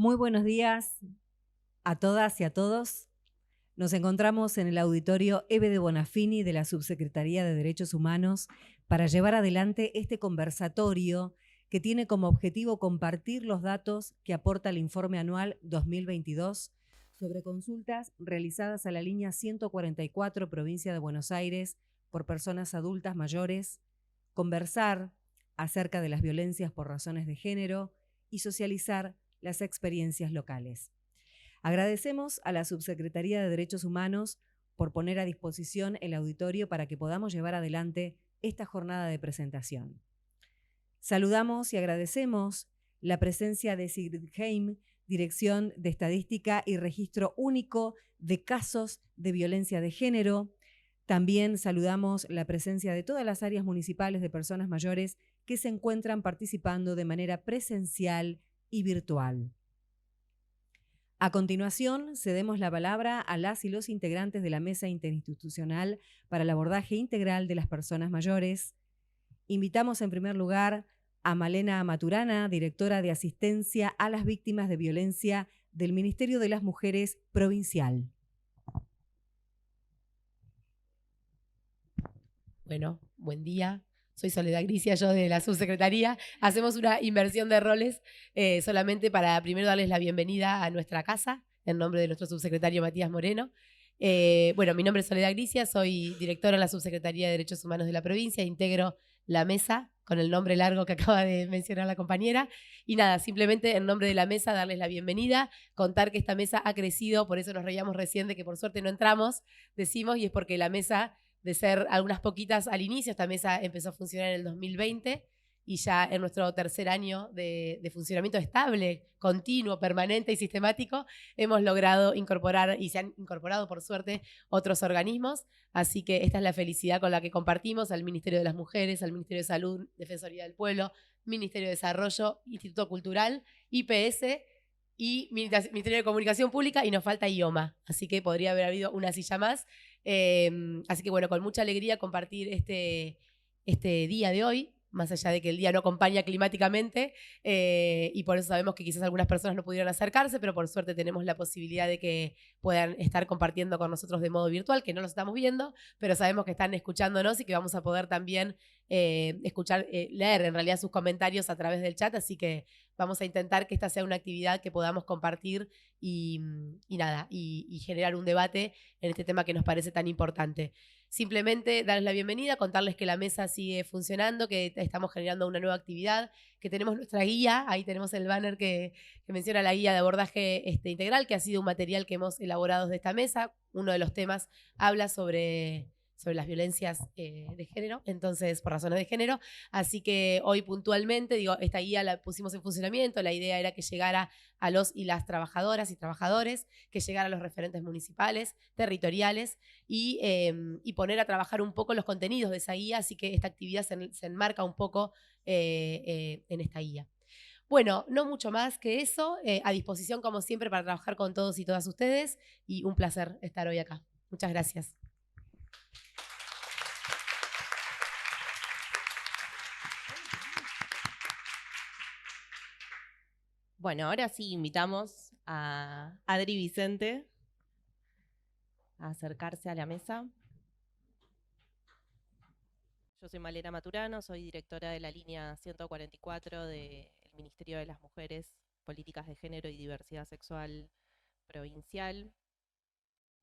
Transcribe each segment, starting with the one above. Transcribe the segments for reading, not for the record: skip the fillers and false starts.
Muy buenos días a todas y a todos. Nos encontramos en el auditorio Eve de Bonafini de la Subsecretaría de Derechos Humanos para llevar adelante este conversatorio que tiene como objetivo compartir los datos que aporta el informe anual 2022 sobre consultas realizadas a la línea 144 Provincia de Buenos Aires por personas adultas mayores, conversar acerca de las violencias por razones de género y socializar las experiencias locales. Agradecemos a la Subsecretaría de Derechos Humanos por poner a disposición el auditorio para que podamos llevar adelante esta jornada de presentación. Saludamos y agradecemos la presencia de Sigrid Heim, Dirección de Estadística y Registro Único de Casos de Violencia de Género. También saludamos la presencia de todas las áreas municipales de personas mayores que se encuentran participando de manera presencial y virtual. A continuación, cedemos la palabra a las y los integrantes de la Mesa Interinstitucional para el Abordaje Integral de las Personas Mayores. Invitamos en primer lugar a Malena Maturana, directora de Asistencia a las Víctimas de Violencia del Ministerio de las Mujeres Provincial. Bueno, buen día. Soy Soledad Gricia, yo de la Subsecretaría. Hacemos una inversión de roles solamente para primero darles la bienvenida a nuestra casa, en nombre de nuestro subsecretario Matías Moreno. Bueno, mi nombre es Soledad Gricia, soy directora en la Subsecretaría de Derechos Humanos de la provincia, integro la mesa con el nombre largo que acaba de mencionar la compañera. Y nada, simplemente en nombre de la mesa darles la bienvenida, contar que esta mesa ha crecido, por eso nos reíamos recién de que por suerte no entramos, decimos, y es porque la mesa, de ser algunas poquitas al inicio, esta mesa empezó a funcionar en el 2020 y ya en nuestro tercer año de funcionamiento estable, continuo, permanente y sistemático, hemos logrado incorporar, y se han incorporado por suerte, otros organismos. Así que esta es la felicidad con la que compartimos al Ministerio de las Mujeres, al Ministerio de Salud, Defensoría del Pueblo, Ministerio de Desarrollo, Instituto Cultural, IPS y Ministerio de Comunicación Pública, y nos falta IOMA, así que podría haber habido una silla más. Así que bueno, con mucha alegría compartir este día de hoy, más allá de que el día no acompaña climáticamente, y por eso sabemos que quizás algunas personas no pudieron acercarse, pero por suerte tenemos la posibilidad de que puedan estar compartiendo con nosotros de modo virtual, que no los estamos viendo, pero sabemos que están escuchándonos y que vamos a poder también leer en realidad sus comentarios a través del chat, así que vamos a intentar que esta sea una actividad que podamos compartir y generar un debate en este tema que nos parece tan importante. Simplemente darles la bienvenida, contarles que la mesa sigue funcionando, que estamos generando una nueva actividad, que tenemos nuestra guía, ahí tenemos el banner que menciona la guía de abordaje integral, que ha sido un material que hemos elaborado de esta mesa. Uno de los temas habla sobre las violencias de género, entonces por razones de género. Así que hoy puntualmente, digo, esta guía la pusimos en funcionamiento, la idea era que llegara a los y las trabajadoras y trabajadores, que llegara a los referentes municipales, territoriales y poner a trabajar un poco los contenidos de esa guía, así que esta actividad se enmarca un poco en esta guía. Bueno, no mucho más que eso, a disposición como siempre para trabajar con todos y todas ustedes, y un placer estar hoy acá. Muchas gracias. Bueno, ahora sí invitamos a Adri Vicente a acercarse a la mesa. Yo soy Malena Maturana, soy directora de la línea 144 del Ministerio de las Mujeres, Políticas de Género y Diversidad Sexual Provincial.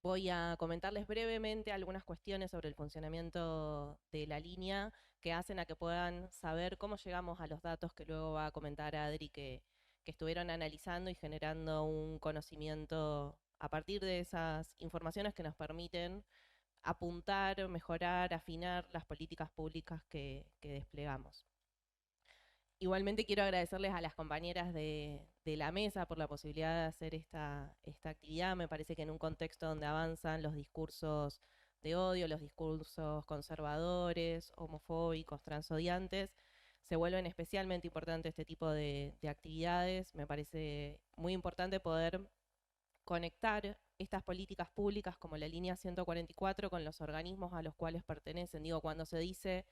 Voy a comentarles brevemente algunas cuestiones sobre el funcionamiento de la línea que hacen a que puedan saber cómo llegamos a los datos que luego va a comentar Adri, que estuvieron analizando y generando un conocimiento a partir de esas informaciones que nos permiten apuntar, mejorar, afinar las políticas públicas que desplegamos. Igualmente quiero agradecerles a las compañeras de la mesa por la posibilidad de hacer esta actividad. Me parece que en un contexto donde avanzan los discursos de odio, los discursos conservadores, homofóbicos, transodiantes, se vuelven especialmente importantes este tipo de actividades. Me parece muy importante poder conectar estas políticas públicas como la línea 144 con los organismos a los cuales pertenecen. Digo, cuando se dice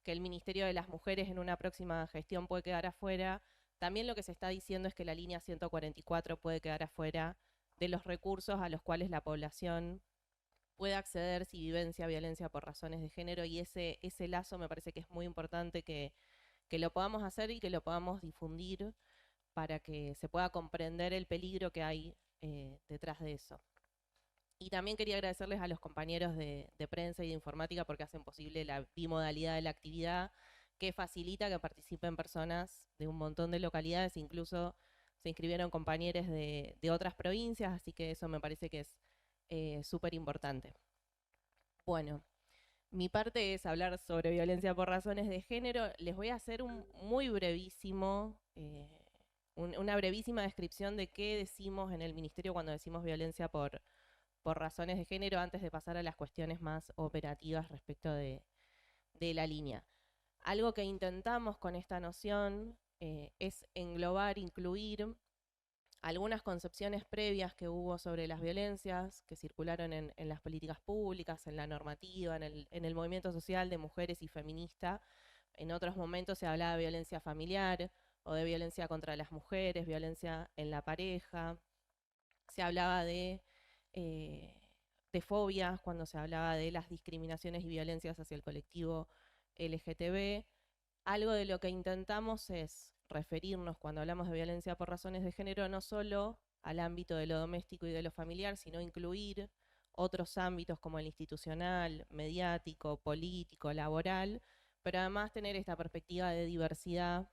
que el Ministerio de las Mujeres en una próxima gestión puede quedar afuera, También lo que se está diciendo es que la línea 144 puede quedar afuera de los recursos a los cuales la población puede acceder si vivencia violencia por razones de género, y ese lazo me parece que es muy importante que lo podamos hacer y que lo podamos difundir para que se pueda comprender el peligro que hay detrás de eso. Y también quería agradecerles a los compañeros de prensa y de informática porque hacen posible la bimodalidad de la actividad, que facilita que participen personas de un montón de localidades, incluso se inscribieron compañeros de otras provincias, así que eso me parece que es súper importante. Bueno, mi parte es hablar sobre violencia por razones de género. Les voy a hacer un muy brevísimo, una brevísima descripción de qué decimos en el Ministerio cuando decimos violencia por razones de género, antes de pasar a las cuestiones más operativas respecto de la línea. Algo que intentamos con esta noción es englobar, incluir algunas concepciones previas que hubo sobre las violencias que circularon en las políticas públicas, en la normativa, en el movimiento social de mujeres y feminista. En otros momentos se hablaba de violencia familiar o de violencia contra las mujeres, violencia en la pareja. Se hablaba de fobias cuando se hablaba de las discriminaciones y violencias hacia el colectivo LGTB. Algo de lo que intentamos es referirnos cuando hablamos de violencia por razones de género no solo al ámbito de lo doméstico y de lo familiar, sino incluir otros ámbitos como el institucional, mediático, político, laboral, pero además tener esta perspectiva de diversidad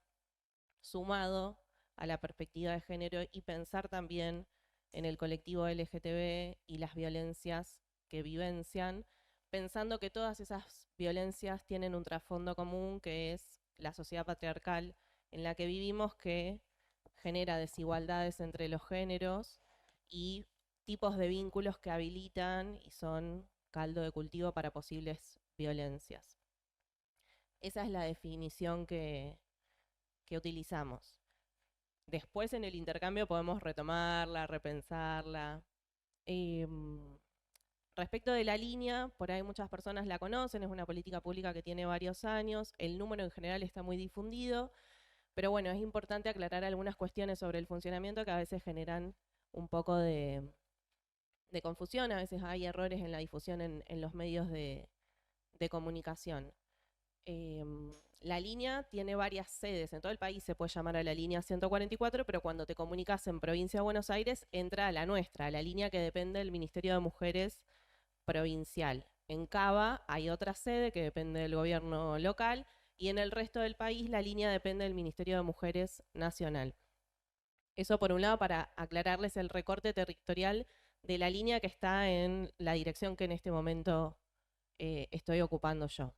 sumado a la perspectiva de género y pensar también en el colectivo LGTB y las violencias que vivencian, pensando que todas esas violencias tienen un trasfondo común, que es la sociedad patriarcal en la que vivimos, que genera desigualdades entre los géneros y tipos de vínculos que habilitan y son caldo de cultivo para posibles violencias. Esa es la definición que utilizamos. Después en el intercambio podemos retomarla, repensarla. Respecto de la línea, por ahí muchas personas la conocen, es una política pública que tiene varios años, el número en general está muy difundido, pero bueno, es importante aclarar algunas cuestiones sobre el funcionamiento que a veces generan un poco de confusión, a veces hay errores en la difusión en los medios de comunicación. La línea tiene varias sedes, en todo el país se puede llamar a la línea 144, pero cuando te comunicas en Provincia de Buenos Aires, entra a la nuestra, a la línea que depende del Ministerio de Mujeres provincial. En Cava hay otra sede que depende del gobierno local y en el resto del país la línea depende del Ministerio de Mujeres nacional. Eso por un lado para aclararles el recorte territorial de la línea que está en la dirección que en este momento estoy ocupando yo.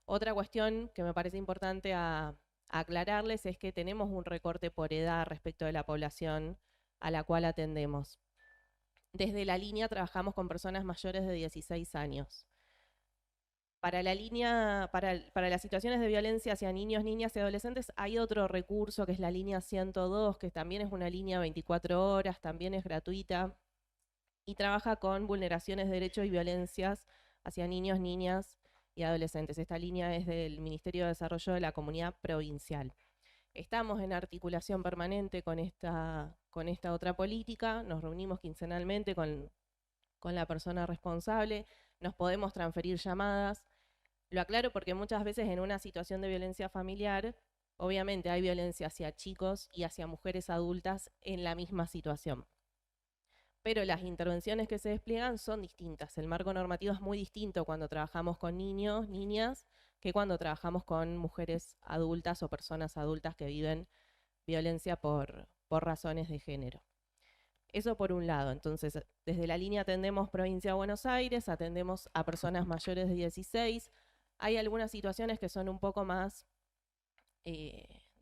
Otra cuestión que me parece importante aclararles es que tenemos un recorte por edad respecto de la población a la cual atendemos. Desde la línea trabajamos con personas mayores de 16 años. Para la línea, para las situaciones de violencia hacia niños, niñas y adolescentes hay otro recurso que es la línea 102, que también es una línea 24 horas, también es gratuita y trabaja con vulneraciones de derechos y violencias hacia niños, niñas y adolescentes. Esta línea es del Ministerio de Desarrollo de la Comunidad Provincial. Estamos en articulación permanente con esta otra política, nos reunimos quincenalmente con la persona responsable, nos podemos transferir llamadas. Lo aclaro porque muchas veces en una situación de violencia familiar, obviamente hay violencia hacia chicos y hacia mujeres adultas en la misma situación. Pero las intervenciones que se despliegan son distintas. El marco normativo es muy distinto cuando trabajamos con niños, niñas, que cuando trabajamos con mujeres adultas o personas adultas que viven violencia por razones de género. Eso por un lado. Entonces, desde la línea atendemos Provincia de Buenos Aires, atendemos a personas mayores de 16. Hay algunas situaciones que son un poco más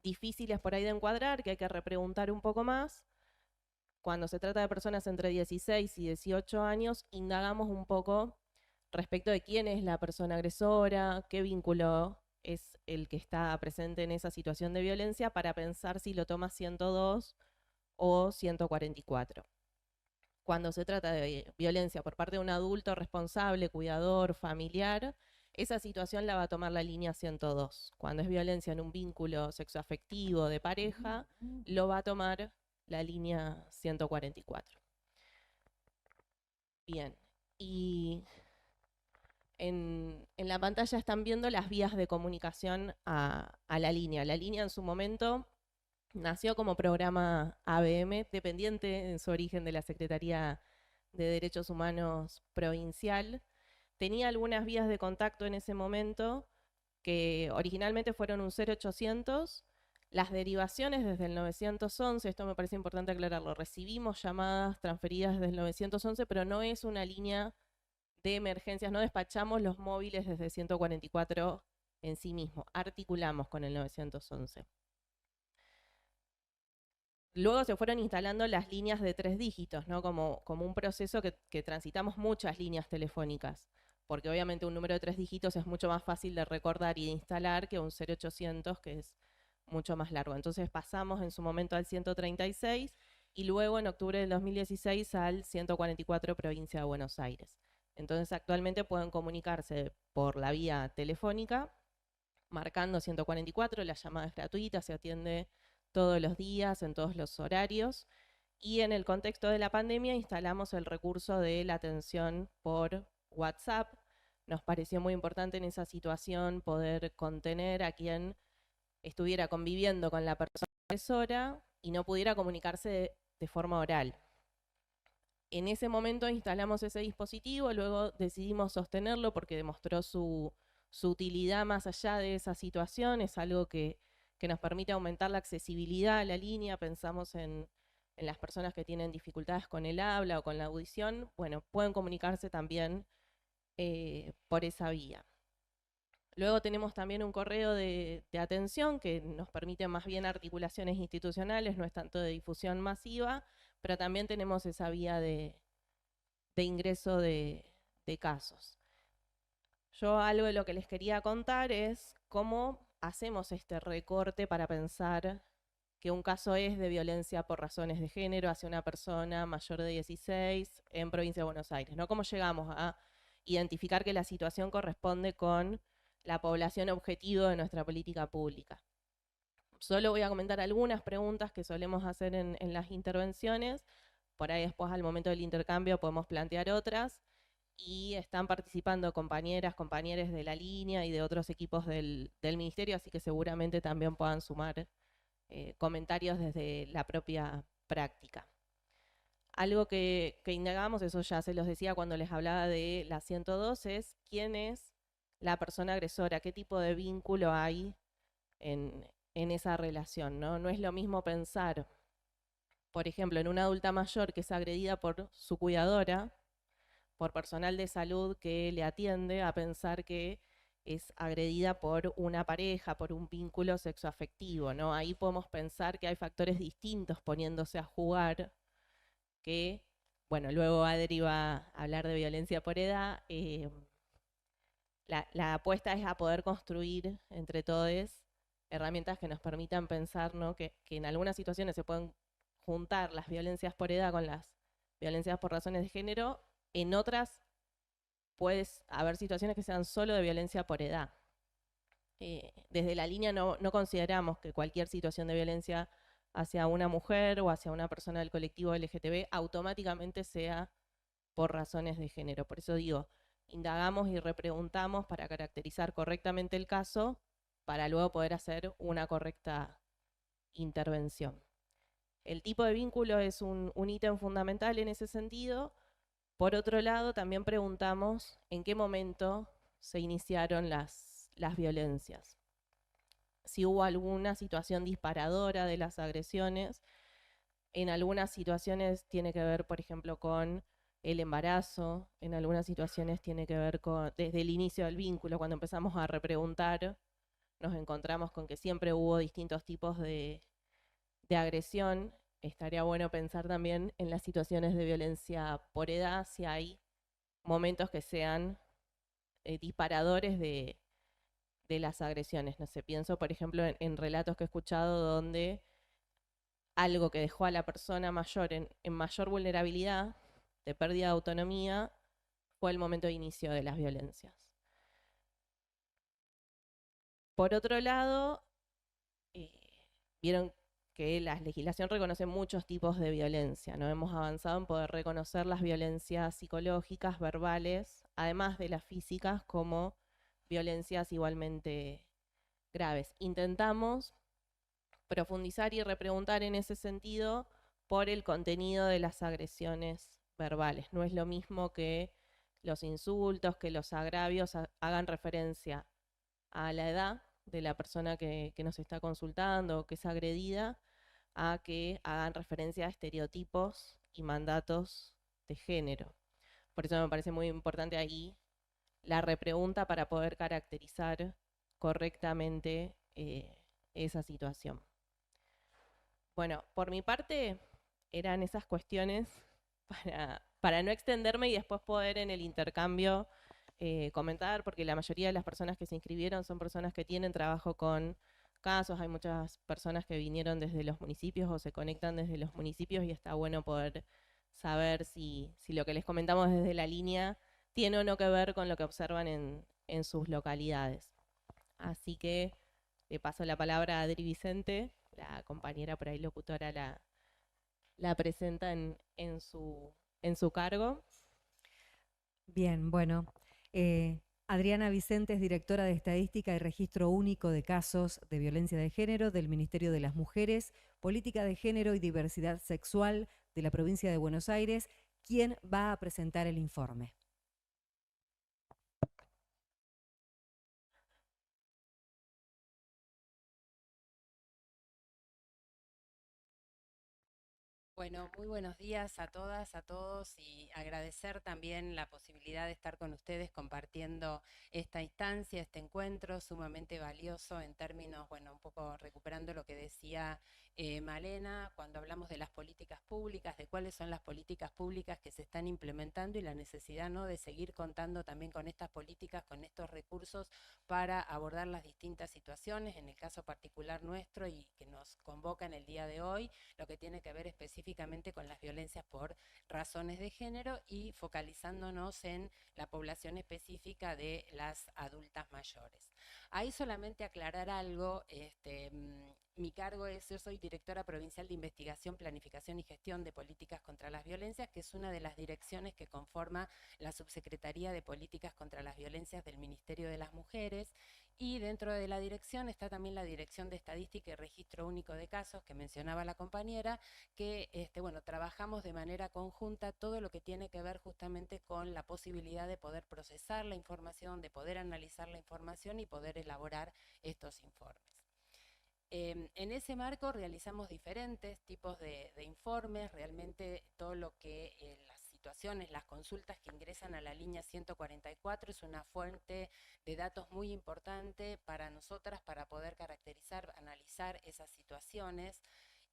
difíciles por ahí de encuadrar, que hay que repreguntar un poco más. Cuando se trata de personas entre 16 y 18 años, indagamos un poco respecto de quién es la persona agresora, qué vínculo es el que está presente en esa situación de violencia para pensar si lo toma 102 o 144. Cuando se trata de violencia por parte de un adulto responsable, cuidador, familiar, esa situación la va a tomar la línea 102. Cuando es violencia en un vínculo sexoafectivo de pareja, lo va a tomar la línea 144. Bien, y en la pantalla están viendo las vías de comunicación a la línea. La línea en su momento nació como programa ABM, dependiente en su origen de la Secretaría de Derechos Humanos Provincial. Tenía algunas vías de contacto en ese momento que originalmente fueron un 0800. Las derivaciones desde el 911, esto me parece importante aclararlo, recibimos llamadas transferidas desde el 911, pero no es una línea de emergencias, no despachamos los móviles desde 144 en sí mismo, articulamos con el 911. Luego se fueron instalando las líneas de 3 dígitos, ¿no? Como un proceso que transitamos muchas líneas telefónicas, porque obviamente un número de 3 dígitos es mucho más fácil de recordar y de instalar que un 0800, que es mucho más largo. Entonces pasamos en su momento al 136 y luego en octubre del 2016 al 144 Provincia de Buenos Aires. Entonces actualmente pueden comunicarse por la vía telefónica, marcando 144, la llamada es gratuita, se atiende todos los días, en todos los horarios. Y en el contexto de la pandemia instalamos el recurso de la atención por WhatsApp. Nos pareció muy importante en esa situación poder contener a quien estuviera conviviendo con la persona agresora y no pudiera comunicarse de forma oral. En ese momento instalamos ese dispositivo, luego decidimos sostenerlo porque demostró su utilidad más allá de esa situación, es algo que nos permite aumentar la accesibilidad a la línea. Pensamos en las personas que tienen dificultades con el habla o con la audición, bueno, pueden comunicarse también por esa vía. Luego tenemos también un correo de atención que nos permite más bien articulaciones institucionales, no es tanto de difusión masiva, pero también tenemos esa vía de ingreso de casos. Yo algo de lo que les quería contar es cómo hacemos este recorte para pensar que un caso es de violencia por razones de género hacia una persona mayor de 16 en Provincia de Buenos Aires, ¿no? ¿Cómo llegamos a identificar que la situación corresponde con la población objetivo de nuestra política pública? Solo voy a comentar algunas preguntas que solemos hacer en las intervenciones, por ahí después al momento del intercambio podemos plantear otras, y están participando compañeras, compañeros de la línea y de otros equipos del ministerio, así que seguramente también puedan sumar comentarios desde la propia práctica. Algo que indagamos, eso ya se los decía cuando les hablaba de la 102, es quién es la persona agresora, qué tipo de vínculo hay en esa relación, ¿no? No es lo mismo pensar, por ejemplo, en una adulta mayor que es agredida por su cuidadora, por personal de salud que le atiende, a pensar que es agredida por una pareja, por un vínculo sexoafectivo, ¿no? Ahí podemos pensar que hay factores distintos poniéndose a jugar, que, bueno, luego Adri va a hablar de violencia por edad. La apuesta es a poder construir entre todos herramientas que nos permitan pensar, ¿no? que en algunas situaciones se pueden juntar las violencias por edad con las violencias por razones de género, en otras puede haber situaciones que sean solo de violencia por edad. Desde la línea no consideramos que cualquier situación de violencia hacia una mujer o hacia una persona del colectivo LGTB automáticamente sea por razones de género. Por eso digo, indagamos y repreguntamos para caracterizar correctamente el caso, para luego poder hacer una correcta intervención. El tipo de vínculo es un ítem fundamental en ese sentido. Por otro lado, también preguntamos en qué momento se iniciaron las violencias. Si hubo alguna situación disparadora de las agresiones. En algunas situaciones tiene que ver, por ejemplo, con el embarazo, en algunas situaciones tiene que ver con, desde el inicio del vínculo, cuando empezamos a repreguntar, nos encontramos con que siempre hubo distintos tipos de agresión. Estaría bueno pensar también en las situaciones de violencia por edad, si hay momentos que sean disparadores de las agresiones. No sé, pienso, por ejemplo, en relatos que he escuchado donde algo que dejó a la persona mayor en mayor vulnerabilidad, de pérdida de autonomía, fue el momento de inicio de las violencias. Por otro lado, vieron que la legislación reconoce muchos tipos de violencia, ¿no? Hemos avanzado en poder reconocer las violencias psicológicas, verbales, además de las físicas, como violencias igualmente graves. Intentamos profundizar y repreguntar en ese sentido por el contenido de las agresiones verbales. No es lo mismo que los insultos, que los agravios hagan referencia a la edad de la persona que nos está consultando o que es agredida, a que hagan referencia a estereotipos y mandatos de género. Por eso me parece muy importante ahí la repregunta para poder caracterizar correctamente esa situación. Bueno, por mi parte eran esas cuestiones para no extenderme y después poder en el intercambio comentar, porque la mayoría de las personas que se inscribieron son personas que tienen trabajo con casos, hay muchas personas que vinieron desde los municipios o se conectan desde los municipios y está bueno poder saber si lo que les comentamos desde la línea tiene o no que ver con lo que observan en sus localidades. Así que le paso la palabra a Adri Vicente, la compañera por ahí locutora la presenta en su cargo. Bien, bueno. Adriana Vicente es directora de Estadística y Registro Único de Casos de Violencia de Género del Ministerio de las Mujeres, Política de Género y Diversidad Sexual de la provincia de Buenos Aires, quien va a presentar el informe. Bueno, muy buenos días a todas, a todos y agradecer también la posibilidad de estar con ustedes compartiendo esta instancia, este encuentro sumamente valioso en términos, bueno, un poco recuperando lo que decía Malena, cuando hablamos de las políticas públicas, de cuáles son las políticas públicas que se están implementando y la necesidad, ¿no?, de seguir contando también con estas políticas, con estos recursos para abordar las distintas situaciones, en el caso particular nuestro y que nos convoca en el día de hoy, lo que tiene que ver específicamente con las violencias por razones de género y focalizándonos en la población específica de las adultas mayores. Ahí solamente aclarar algo, mi cargo es, yo soy directora provincial de investigación, planificación y gestión de políticas contra las violencias, que es una de las direcciones que conforma la Subsecretaría de Políticas contra las Violencias del Ministerio de las Mujeres, y dentro de la dirección está también la Dirección de Estadística y Registro Único de Casos, que mencionaba la compañera, que bueno, trabajamos de manera conjunta todo lo que tiene que ver justamente con la posibilidad de poder procesar la información, de poder analizar la información y poder elaborar estos informes. En ese marco realizamos diferentes tipos de informes, realmente todo lo que las situaciones, las consultas que ingresan a la línea 144 es una fuente de datos muy importante para nosotras para poder caracterizar, analizar esas situaciones.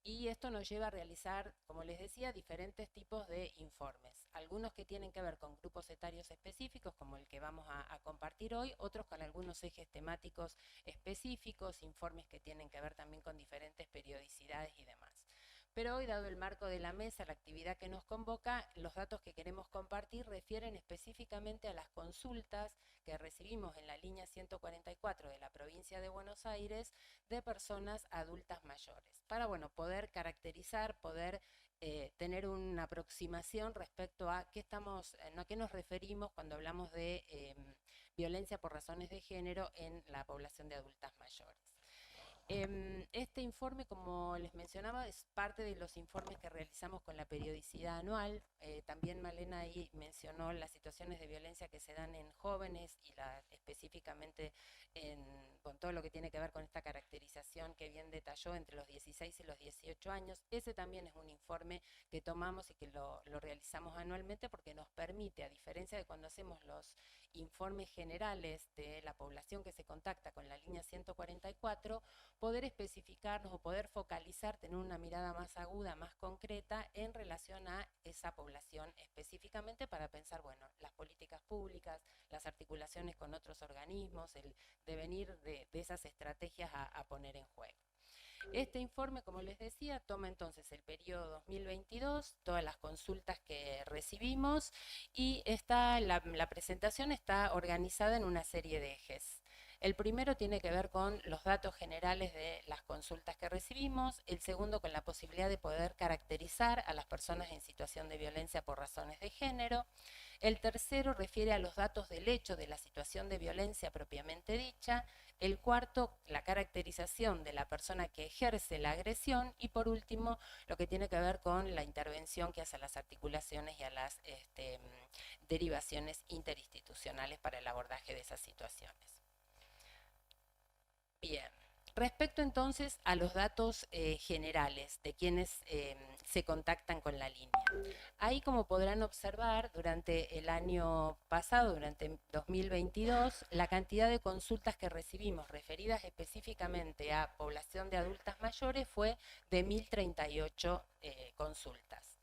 Y esto nos lleva a realizar, como les decía, diferentes tipos de informes. Algunos que tienen que ver con grupos etarios específicos, como el que vamos a compartir hoy, otros con algunos ejes temáticos específicos, informes que tienen que ver también con diferentes periodicidades y demás. Pero hoy, dado el marco de la mesa, la actividad que nos convoca, los datos que queremos compartir refieren específicamente a las consultas que recibimos en la línea 144 de la provincia de Buenos Aires de personas adultas mayores, para bueno, poder caracterizar, poder tener una aproximación respecto a a qué nos referimos cuando hablamos de violencia por razones de género en la población de adultas mayores. Este informe, como les mencionaba, es parte de los informes que realizamos con la periodicidad anual. También Malena ahí mencionó las situaciones de violencia que se dan en jóvenes y específicamente con todo lo que tiene que ver con esta caracterización que bien detalló entre los 16 y los 18 años. Ese también es un informe que tomamos y que lo realizamos anualmente porque nos permite, a diferencia de cuando hacemos los informes generales de la población que se contacta con la línea 144, poder especificarnos o poder focalizar, tener una mirada más aguda, más concreta en relación a esa población específicamente para pensar, bueno, las políticas públicas, las articulaciones con otros organismos, el devenir de esas estrategias a poner en juego. Este informe, como les decía, toma entonces el periodo 2022, todas las consultas que recibimos y la presentación está organizada en una serie de ejes. El primero tiene que ver con los datos generales de las consultas que recibimos, el segundo con la posibilidad de poder caracterizar a las personas en situación de violencia por razones de género, el tercero refiere a los datos del hecho de la situación de violencia propiamente dicha, el cuarto, la caracterización de la persona que ejerce la agresión y por último, lo que tiene que ver con la intervención que hace a las articulaciones y a las derivaciones interinstitucionales para el abordaje de esas situaciones. Bien, respecto entonces a los datos generales de quienes se contactan con la línea. Ahí, como podrán observar, durante el año pasado, durante 2022, la cantidad de consultas que recibimos referidas específicamente a población de adultas mayores fue de 1.038 consultas.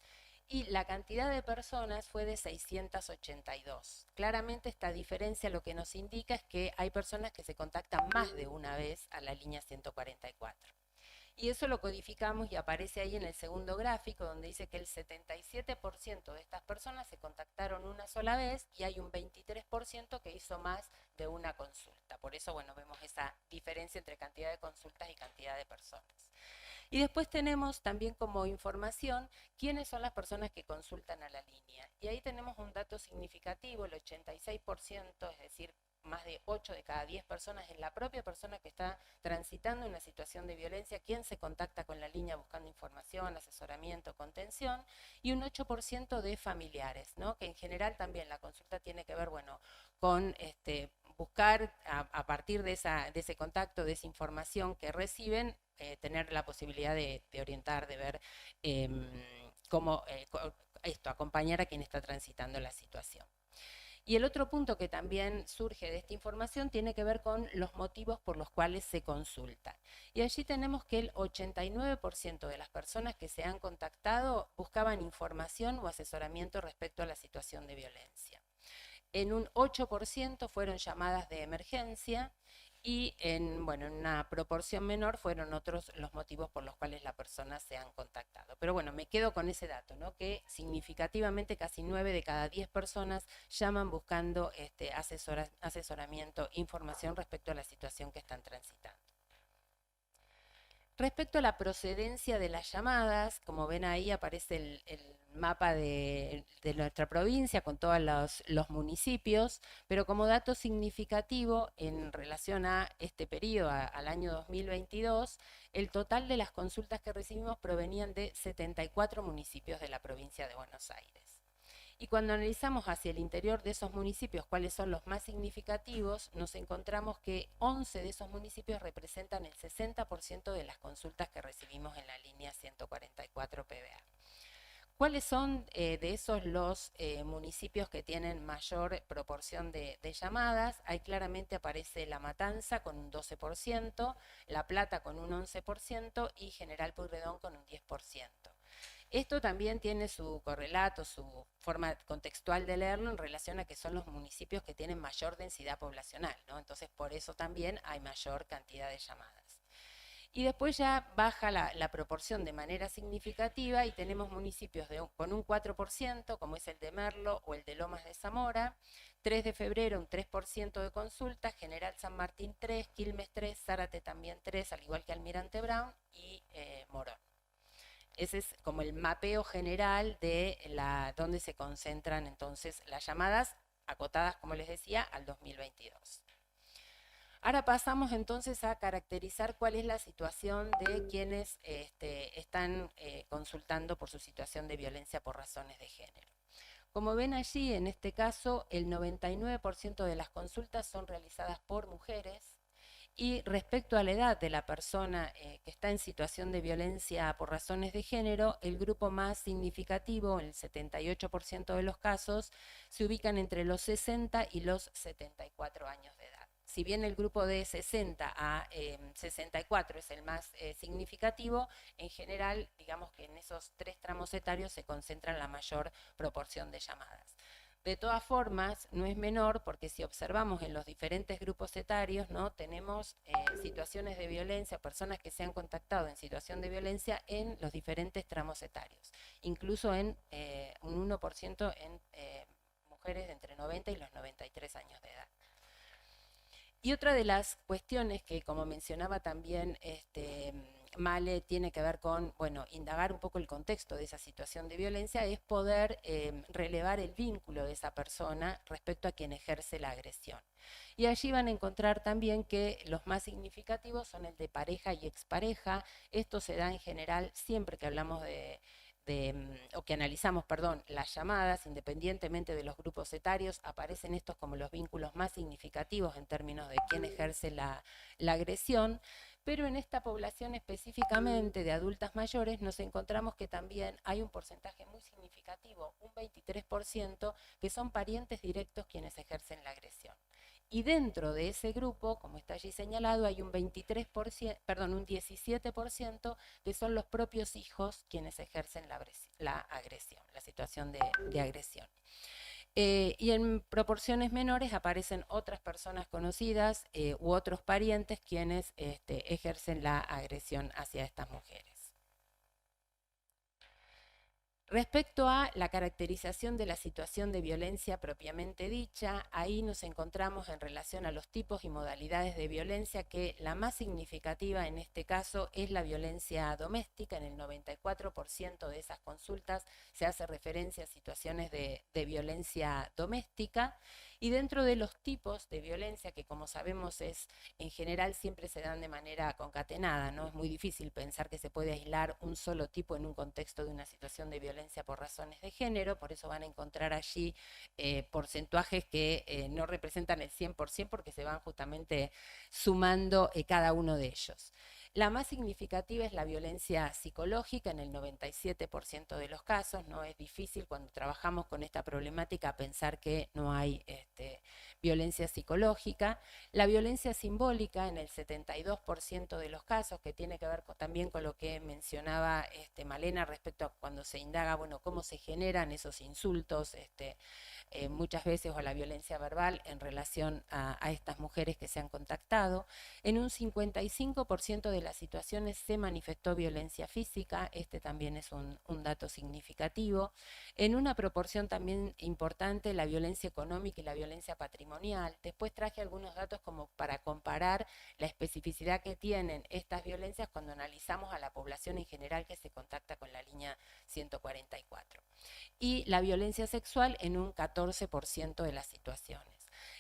Y la cantidad de personas fue de 682. Claramente esta diferencia lo que nos indica es que hay personas que se contactan más de una vez a la línea 144. Y eso lo codificamos y aparece ahí en el segundo gráfico, donde dice que el 77% de estas personas se contactaron una sola vez y hay un 23% que hizo más de una consulta. Por eso, bueno, vemos esa diferencia entre cantidad de consultas y cantidad de personas. Y después tenemos también como información quiénes son las personas que consultan a la línea. Y ahí tenemos un dato significativo, el 86%, es decir, más de 8 de cada 10 personas es la propia persona que está transitando una situación de violencia, quien se contacta con la línea buscando información, asesoramiento, contención, y un 8% de familiares, ¿no? Que en general también la consulta tiene que ver, bueno, con buscar a partir de ese contacto, de esa información que reciben, tener la posibilidad de orientar, de ver cómo acompañar a quien está transitando la situación. Y el otro punto que también surge de esta información tiene que ver con los motivos por los cuales se consulta. Y allí tenemos que el 89% de las personas que se han contactado buscaban información o asesoramiento respecto a la situación de violencia. En un 8% fueron llamadas de emergencia y en una proporción menor fueron otros los motivos por los cuales las personas se han contactado. Pero bueno, me quedo con ese dato, ¿no? Que significativamente casi 9 de cada 10 personas llaman buscando asesoramiento, información respecto a la situación que están transitando. Respecto a la procedencia de las llamadas, como ven ahí aparece el mapa de nuestra provincia con todos los municipios, pero como dato significativo en relación a este periodo, al año 2022, el total de las consultas que recibimos provenían de 74 municipios de la provincia de Buenos Aires. Y cuando analizamos hacia el interior de esos municipios cuáles son los más significativos, nos encontramos que 11 de esos municipios representan el 60% de las consultas que recibimos en la línea 144 PBA. ¿Cuáles son de esos los municipios que tienen mayor proporción de llamadas? Ahí claramente aparece La Matanza con un 12%, La Plata con un 11% y General Pueyrredón con un 10%. Esto también tiene su correlato, su forma contextual de leerlo en relación a que son los municipios que tienen mayor densidad poblacional, ¿no? Entonces, por eso también hay mayor cantidad de llamadas. Y después ya baja la proporción de manera significativa y tenemos municipios con un 4%, como es el de Merlo o el de Lomas de Zamora, 3 de Febrero un 3% de consultas, General San Martín 3, Quilmes 3, Zárate también 3, al igual que Almirante Brown y Morón. Ese es como el mapeo general de donde se concentran entonces las llamadas, acotadas, como les decía, al 2022. Ahora pasamos entonces a caracterizar cuál es la situación de quienes están consultando por su situación de violencia por razones de género. Como ven allí, en este caso, el 99% de las consultas son realizadas por mujeres. Y respecto a la edad de la persona que está en situación de violencia por razones de género, el grupo más significativo, el 78% de los casos, se ubican entre los 60 y los 74 años de edad. Si bien el grupo de 60 a 64 es el más significativo, en general, digamos que en esos tres tramos etarios se concentra la mayor proporción de llamadas. De todas formas, no es menor porque si observamos en los diferentes grupos etarios, ¿no? Tenemos situaciones de violencia, personas que se han contactado en situación de violencia en los diferentes tramos etarios, incluso en un 1% en mujeres de entre 90 y los 93 años de edad. Y otra de las cuestiones que, como mencionaba también Male, tiene que ver con, bueno, indagar un poco el contexto de esa situación de violencia, es poder relevar el vínculo de esa persona respecto a quien ejerce la agresión. Y allí van a encontrar también que los más significativos son el de pareja y expareja. Esto se da en general siempre que hablamos o que analizamos, perdón, las llamadas, independientemente de los grupos etarios, aparecen estos como los vínculos más significativos en términos de quién ejerce la agresión. Pero en esta población específicamente de adultas mayores nos encontramos que también hay un porcentaje muy significativo, un 23%, que son parientes directos quienes ejercen la agresión. Y dentro de ese grupo, como está allí señalado, hay un 17% que son los propios hijos quienes ejercen la agresión, la situación de agresión. Y en proporciones menores aparecen otras personas conocidas u otros parientes quienes ejercen la agresión hacia estas mujeres. Respecto a la caracterización de la situación de violencia propiamente dicha, ahí nos encontramos en relación a los tipos y modalidades de violencia que la más significativa en este caso es la violencia doméstica. En el 94% de esas consultas se hace referencia a situaciones de violencia doméstica. Y dentro de los tipos de violencia, que como sabemos en general siempre se dan de manera concatenada, ¿no? Es muy difícil pensar que se puede aislar un solo tipo en un contexto de una situación de violencia por razones de género, por eso van a encontrar allí porcentajes que no representan el 100% porque se van justamente sumando cada uno de ellos. La más significativa es la violencia psicológica en el 97% de los casos. No es difícil cuando trabajamos con esta problemática pensar que no hay violencia psicológica. La violencia simbólica en el 72% de los casos, que tiene que ver también con lo que mencionaba Malena respecto a cuando se indaga, bueno, cómo se generan esos insultos, muchas veces, o la violencia verbal en relación a estas mujeres que se han contactado. En un 55% de las situaciones se manifestó violencia física, también es un dato significativo. En una proporción también importante la violencia económica y la violencia patrimonial. Después traje algunos datos como para comparar la especificidad que tienen estas violencias cuando analizamos a la población en general que se contacta con la línea 144. Y la violencia sexual en un 14% de las situaciones.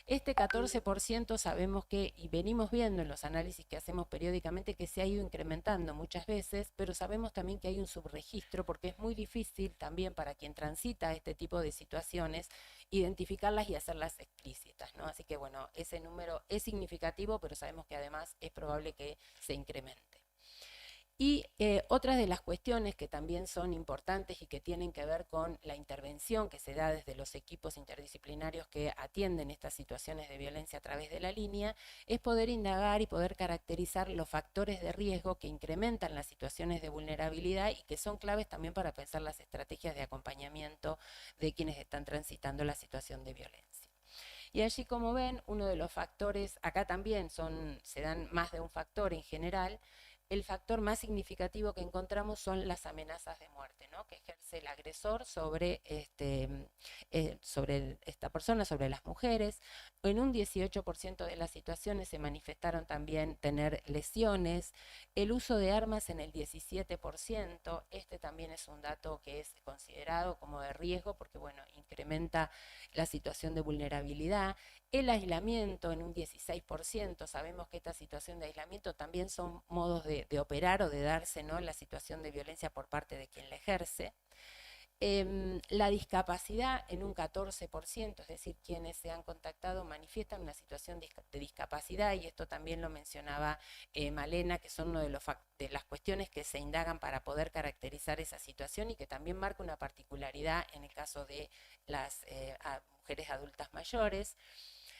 Este 14% sabemos que, y venimos viendo en los análisis que hacemos periódicamente, que se ha ido incrementando muchas veces, pero sabemos también que hay un subregistro porque es muy difícil también para quien transita este tipo de situaciones identificarlas y hacerlas explícitas, ¿no? Así que bueno, ese número es significativo, pero sabemos que además es probable que se incremente. Y otras de las cuestiones que también son importantes y que tienen que ver con la intervención que se da desde los equipos interdisciplinarios que atienden estas situaciones de violencia a través de la línea, es poder indagar y poder caracterizar los factores de riesgo que incrementan las situaciones de vulnerabilidad y que son claves también para pensar las estrategias de acompañamiento de quienes están transitando la situación de violencia. Y allí, como ven, uno de los factores, acá también se dan más de un factor en general. El factor más significativo que encontramos son las amenazas de muerte, ¿no? Que ejerce el agresor sobre esta persona, sobre las mujeres. En un 18% de las situaciones se manifestaron también tener lesiones. El uso de armas en el 17%. También es un dato que es considerado como de riesgo porque, bueno, incrementa la situación de vulnerabilidad. El aislamiento en un 16%, sabemos que esta situación de aislamiento también son modos de operar o de darse, ¿no?, la situación de violencia por parte de quien la ejerce. La discapacidad en un 14%, es decir, quienes se han contactado manifiestan una situación de discapacidad, y esto también lo mencionaba Malena, que son una de las cuestiones que se indagan para poder caracterizar esa situación y que también marca una particularidad en el caso de las mujeres adultas mayores.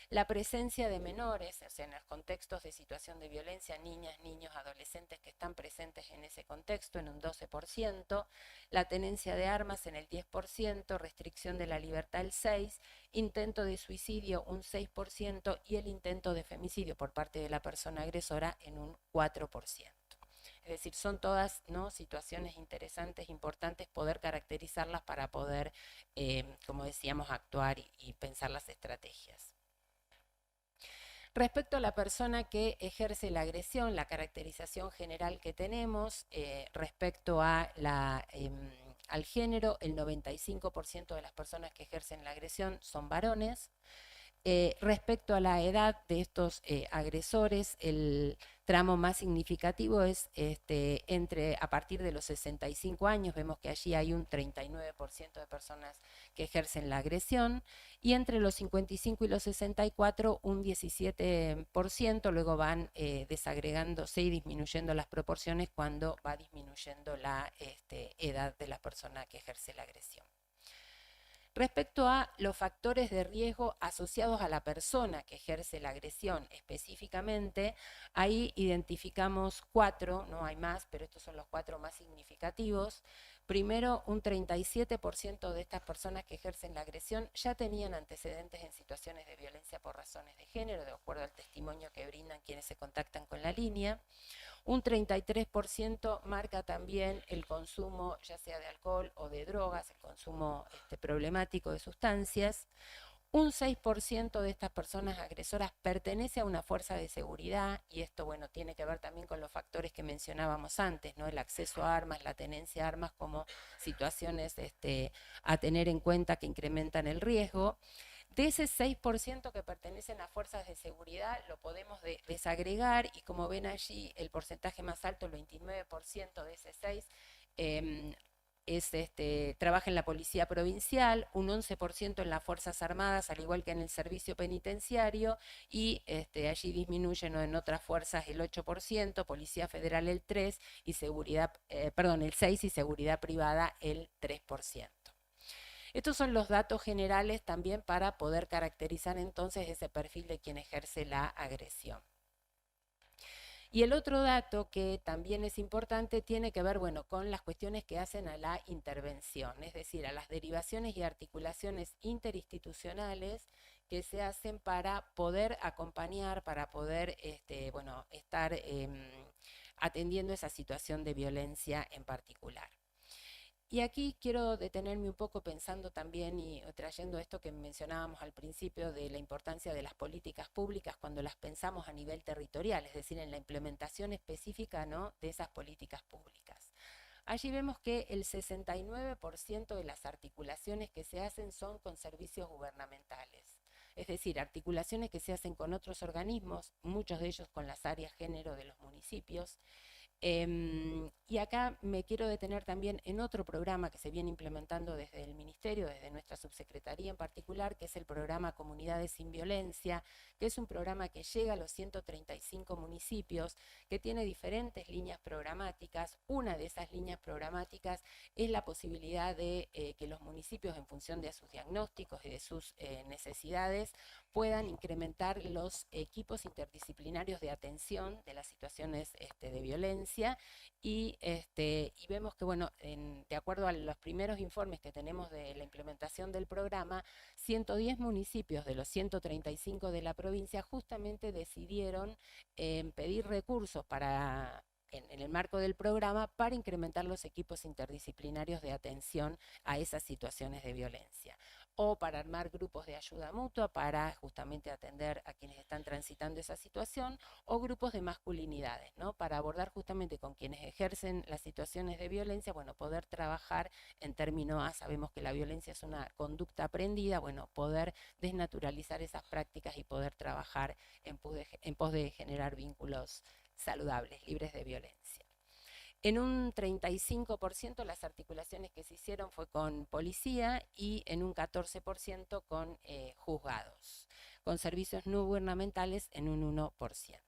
La presencia de menores, o sea, en los contextos de situación de violencia, niñas, niños, adolescentes que están presentes en ese contexto en un 12%, la tenencia de armas en el 10%, restricción de la libertad el 6%, intento de suicidio un 6% y el intento de femicidio por parte de la persona agresora en un 4%. Es decir, son todas, ¿no?, situaciones interesantes, importantes poder caracterizarlas para poder, como decíamos, actuar y pensar las estrategias. Respecto a la persona que ejerce la agresión, la caracterización general que tenemos respecto a al género, el 95% de las personas que ejercen la agresión son varones. Respecto a la edad de estos agresores, el tramo más significativo es a partir de los 65 años, vemos que allí hay un 39% de personas que ejercen la agresión, y entre los 55 y los 64 un 17%, luego van desagregándose y disminuyendo las proporciones cuando va disminuyendo la edad de la persona que ejerce la agresión. Respecto a los factores de riesgo asociados a la persona que ejerce la agresión específicamente, ahí identificamos 4, no hay más, pero estos son los 4 más significativos. Primero, un 37% de estas personas que ejercen la agresión ya tenían antecedentes en situaciones de violencia por razones de género, de acuerdo al testimonio que brindan quienes se contactan con la línea. Un 33% marca también el consumo ya sea de alcohol o de drogas, el consumo problemático de sustancias. Un 6% de estas personas agresoras pertenece a una fuerza de seguridad, y esto, bueno, tiene que ver también con los factores que mencionábamos antes, ¿no? El acceso a armas, la tenencia de armas como situaciones a tener en cuenta que incrementan el riesgo. De ese 6% que pertenecen a fuerzas de seguridad, lo podemos desagregar, y como ven allí, el porcentaje más alto, el 29% de ese 6%, trabaja en la policía provincial, un 11% en las Fuerzas Armadas, al igual que en el servicio penitenciario, y allí disminuyen en otras fuerzas el 8%, Policía Federal el 3%, y el 6% y seguridad privada el 3%. Estos son los datos generales también para poder caracterizar entonces ese perfil de quien ejerce la agresión. Y el otro dato que también es importante tiene que ver, bueno, con las cuestiones que hacen a la intervención, es decir, a las derivaciones y articulaciones interinstitucionales que se hacen para poder acompañar, para poder estar atendiendo esa situación de violencia en particular. Y aquí quiero detenerme un poco pensando también y trayendo esto que mencionábamos al principio de la importancia de las políticas públicas cuando las pensamos a nivel territorial, es decir, en la implementación específica, ¿no?, de esas políticas públicas. Allí vemos que el 69% de las articulaciones que se hacen son con servicios gubernamentales, es decir, articulaciones que se hacen con otros organismos, muchos de ellos con las áreas género de los municipios. Y acá me quiero detener también en otro programa que se viene implementando desde el Ministerio, desde nuestra subsecretaría en particular, que es el programa Comunidades sin Violencia, que es un programa que llega a los 135 municipios, que tiene diferentes líneas programáticas. Una de esas líneas programáticas es la posibilidad de que los municipios, en función de sus diagnósticos y de sus necesidades, puedan incrementar los equipos interdisciplinarios de atención de las situaciones de violencia, y vemos que, bueno, de acuerdo a los primeros informes que tenemos de la implementación del programa, 110 municipios de los 135 de la provincia justamente decidieron pedir recursos en el marco del programa para incrementar los equipos interdisciplinarios de atención a esas situaciones de violencia, o para armar grupos de ayuda mutua para justamente atender a quienes están transitando esa situación, o grupos de masculinidades, ¿no?, para abordar justamente con quienes ejercen las situaciones de violencia, bueno, poder trabajar en términos A, sabemos que la violencia es una conducta aprendida, bueno, poder desnaturalizar esas prácticas y poder trabajar en pos de generar vínculos saludables, libres de violencia. En un 35% las articulaciones que se hicieron fue con policía, y en un 14% con juzgados, con servicios no gubernamentales en un 1%.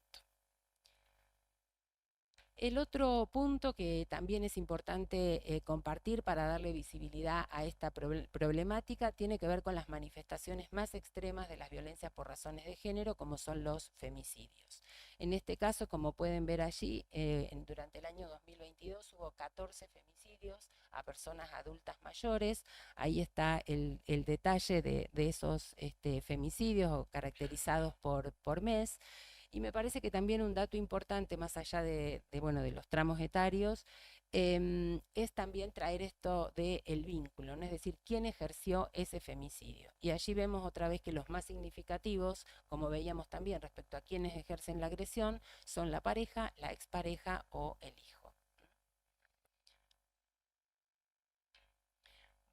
El otro punto que también es importante compartir para darle visibilidad a esta problemática tiene que ver con las manifestaciones más extremas de las violencias por razones de género, como son los femicidios. En este caso, como pueden ver allí, durante el año 2022 hubo 14 femicidios a personas adultas mayores. Ahí está el detalle de esos femicidios caracterizados por mes. Y me parece que también un dato importante, más allá de los tramos etarios, es también traer esto del vínculo, ¿no? Es decir, quién ejerció ese femicidio. Y allí vemos otra vez que los más significativos, como veíamos también respecto a quienes ejercen la agresión, son la pareja, la expareja o el hijo.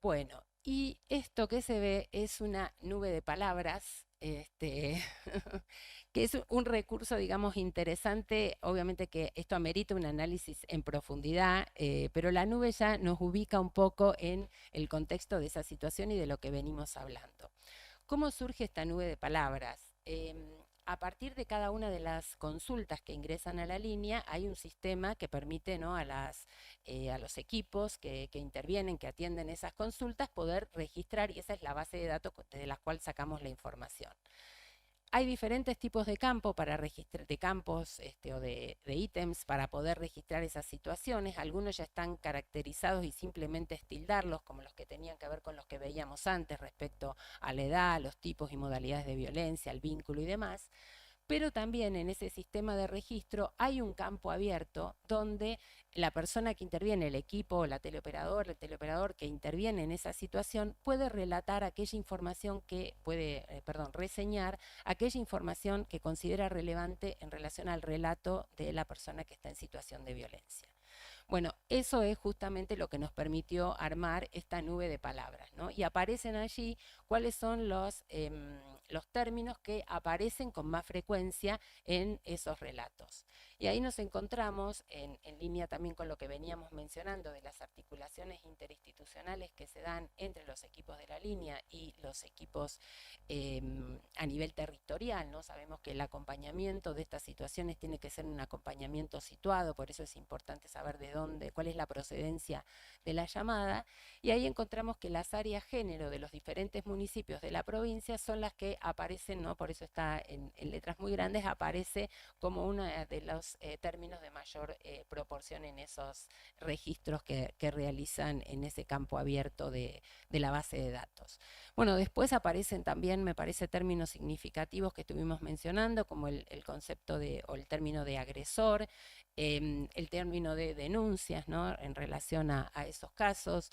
Bueno, y esto que se ve es una nube de palabras, que es un recurso, digamos, interesante. Obviamente que esto amerita un análisis en profundidad, pero la nube ya nos ubica un poco en el contexto de esa situación y de lo que venimos hablando. ¿Cómo surge esta nube de palabras? A partir de cada una de las consultas que ingresan a la línea, hay un sistema que permite, ¿no?, a los equipos que intervienen, que atienden esas consultas, poder registrar, y esa es la base de datos de la cual sacamos la información. Hay diferentes tipos de campo para registrar, de campos o de ítems para poder registrar esas situaciones. Algunos ya están caracterizados y simplemente es tildarlos, como los que tenían que ver con los que veíamos antes respecto a la edad, los tipos y modalidades de violencia, el vínculo y demás. Pero también en ese sistema de registro hay un campo abierto donde la persona que interviene, el equipo, el teleoperador que interviene en esa situación, puede relatar aquella información que reseñar aquella información que considera relevante en relación al relato de la persona que está en situación de violencia. Bueno, eso es justamente lo que nos permitió armar esta nube de palabras, ¿no? Y aparecen allí cuáles son los términos que aparecen con más frecuencia en esos relatos. Y ahí nos encontramos, en línea también con lo que veníamos mencionando de las articulaciones interinstitucionales que se dan entre los equipos de la línea y los equipos a nivel territorial, ¿no? Sabemos que el acompañamiento de estas situaciones tiene que ser un acompañamiento situado, por eso es importante saber de dónde, cuál es la procedencia de la llamada, y ahí encontramos que las áreas género de los diferentes municipios de la provincia son las que aparecen, ¿no? Por eso está en letras muy grandes, aparece como uno de los términos de mayor proporción en esos registros que realizan en ese campo abierto de la base de datos. Bueno, después aparecen también, me parece, términos significativos que estuvimos mencionando, como el concepto o el término de agresor, el término de denuncias, ¿no?, en relación a esos casos.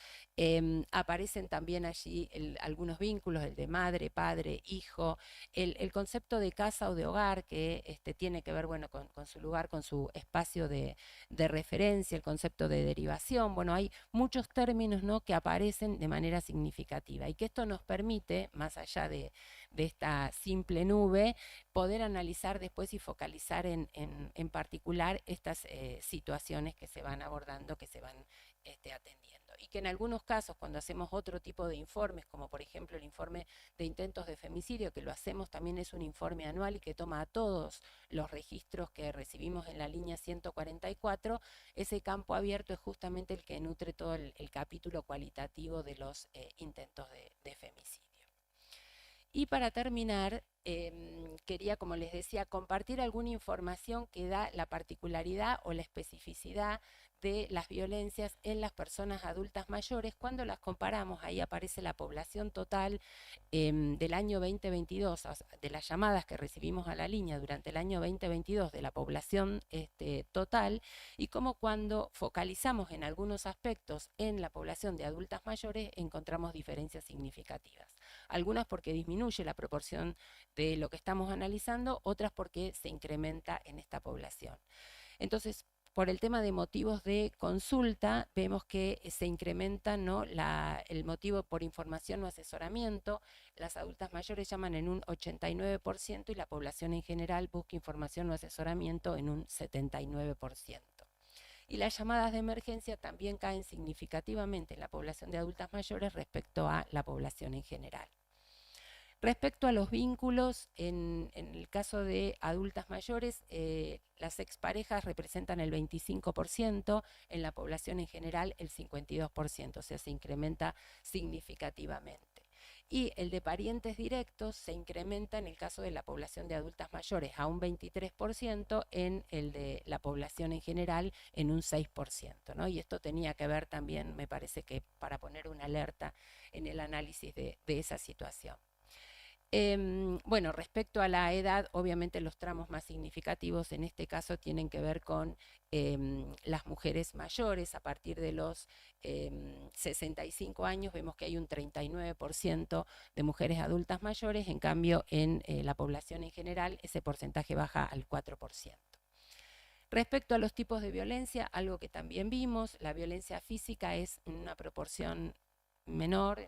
Aparecen también allí algunos vínculos, el de madre, padre, hijo, el concepto de casa o de hogar, que tiene que ver, bueno, con su lugar, con su espacio de referencia, el concepto de derivación. Bueno, hay muchos términos, ¿no?, que aparecen de manera significativa y que esto nos permite, más allá de esta simple nube, poder analizar después y focalizar en particular estas situaciones que se van abordando, que se van atendiendo. Y que en algunos casos, cuando hacemos otro tipo de informes, como por ejemplo el informe de intentos de femicidio, que lo hacemos también, es un informe anual y que toma a todos los registros que recibimos en la línea 144, ese campo abierto es justamente el que nutre todo el capítulo cualitativo de los intentos de femicidio. Y para terminar, quería, como les decía, compartir alguna información que da la particularidad o la especificidad de las violencias en las personas adultas mayores. Cuando las comparamos, ahí aparece la población total del año 2022, o sea, de las llamadas que recibimos a la línea durante el año 2022 de la población total, y como cuando focalizamos en algunos aspectos en la población de adultas mayores encontramos diferencias significativas. Algunas porque disminuye la proporción de lo que estamos analizando, otras porque se incrementa en esta población. Entonces, por el tema de motivos de consulta, vemos que se incrementa, ¿no?, el motivo por información o asesoramiento. Las adultas mayores llaman en un 89% y la población en general busca información o asesoramiento en un 79%. Y las llamadas de emergencia también caen significativamente en la población de adultas mayores respecto a la población en general. Respecto a los vínculos, en el caso de adultas mayores, las exparejas representan el 25%, en la población en general el 52%, o sea, se incrementa significativamente. Y el de parientes directos se incrementa en el caso de la población de adultas mayores a un 23%, en el de la población en general en un 6%, ¿no? Y esto tenía que ver también, me parece que para poner una alerta en el análisis de esa situación. Bueno, respecto a la edad, obviamente los tramos más significativos en este caso tienen que ver con las mujeres mayores. A partir de los 65 años vemos que hay un 39% de mujeres adultas mayores, en cambio en la población en general ese porcentaje baja al 4%. Respecto a los tipos de violencia, algo que también vimos, la violencia física es en una proporción menor,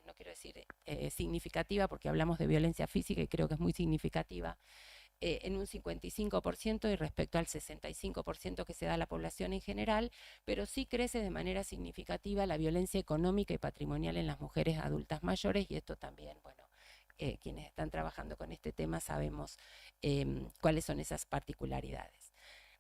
no quiero decir significativa, porque hablamos de violencia física y creo que es muy significativa, en un 55% y respecto al 65% que se da a la población en general, pero sí crece de manera significativa la violencia económica y patrimonial en las mujeres adultas mayores, y esto también, bueno, quienes están trabajando con este tema sabemos cuáles son esas particularidades.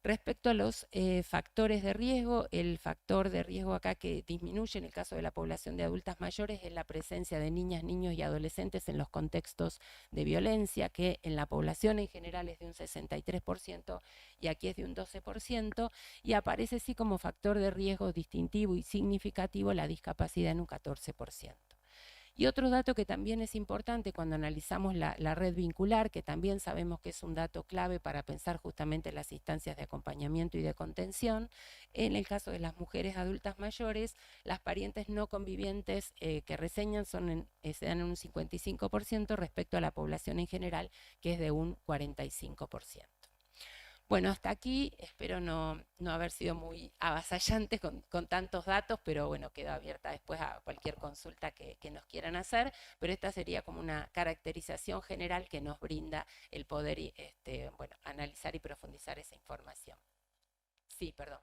Respecto a los factores de riesgo, el factor de riesgo acá que disminuye en el caso de la población de adultas mayores es la presencia de niñas, niños y adolescentes en los contextos de violencia, que en la población en general es de un 63% y aquí es de un 12%, y aparece sí como factor de riesgo distintivo y significativo la discapacidad en un 14%. Y otro dato que también es importante cuando analizamos la red vincular, que también sabemos que es un dato clave para pensar justamente las instancias de acompañamiento y de contención, en el caso de las mujeres adultas mayores, las parientes no convivientes que reseñan se dan en un 55% respecto a la población en general, que es de un 45%. Bueno, hasta aquí espero no haber sido muy avasallante con tantos datos, pero bueno, quedo abierta después a cualquier consulta que nos quieran hacer, pero esta sería como una caracterización general que nos brinda el poder bueno, analizar y profundizar esa información. Sí, perdón.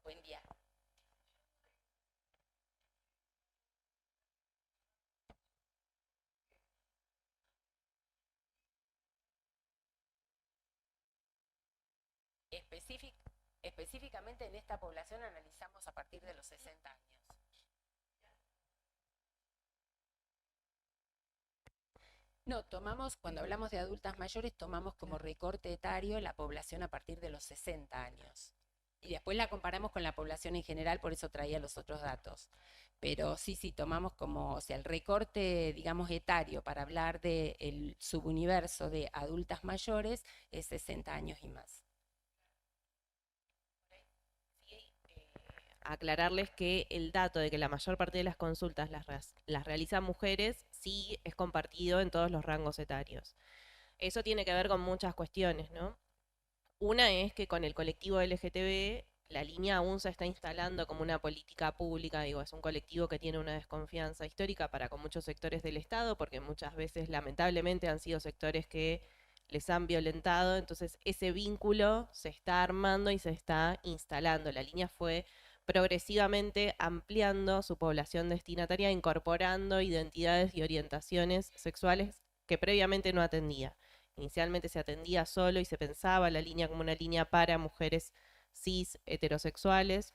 Buen día. Específicamente en esta población analizamos a partir de los 60 años. No, cuando hablamos de adultas mayores, tomamos como recorte etario la población a partir de los 60 años. Y después la comparamos con la población en general, por eso traía los otros datos. Pero sí, tomamos como, o sea, el recorte, digamos, etario para hablar del subuniverso de adultas mayores es 60 años y más. Aclararles que el dato de que la mayor parte de las consultas las realizan mujeres sí es compartido en todos los rangos etarios. Eso tiene que ver con muchas cuestiones, ¿no? Una es que con el colectivo LGTB la línea aún se está instalando como una política pública, digo, es un colectivo que tiene una desconfianza histórica para con muchos sectores del Estado, porque muchas veces lamentablemente han sido sectores que les han violentado, entonces ese vínculo se está armando y se está instalando. La línea fue progresivamente ampliando su población destinataria, incorporando identidades y orientaciones sexuales que previamente no atendía. Inicialmente se atendía solo y se pensaba la línea como una línea para mujeres cis heterosexuales.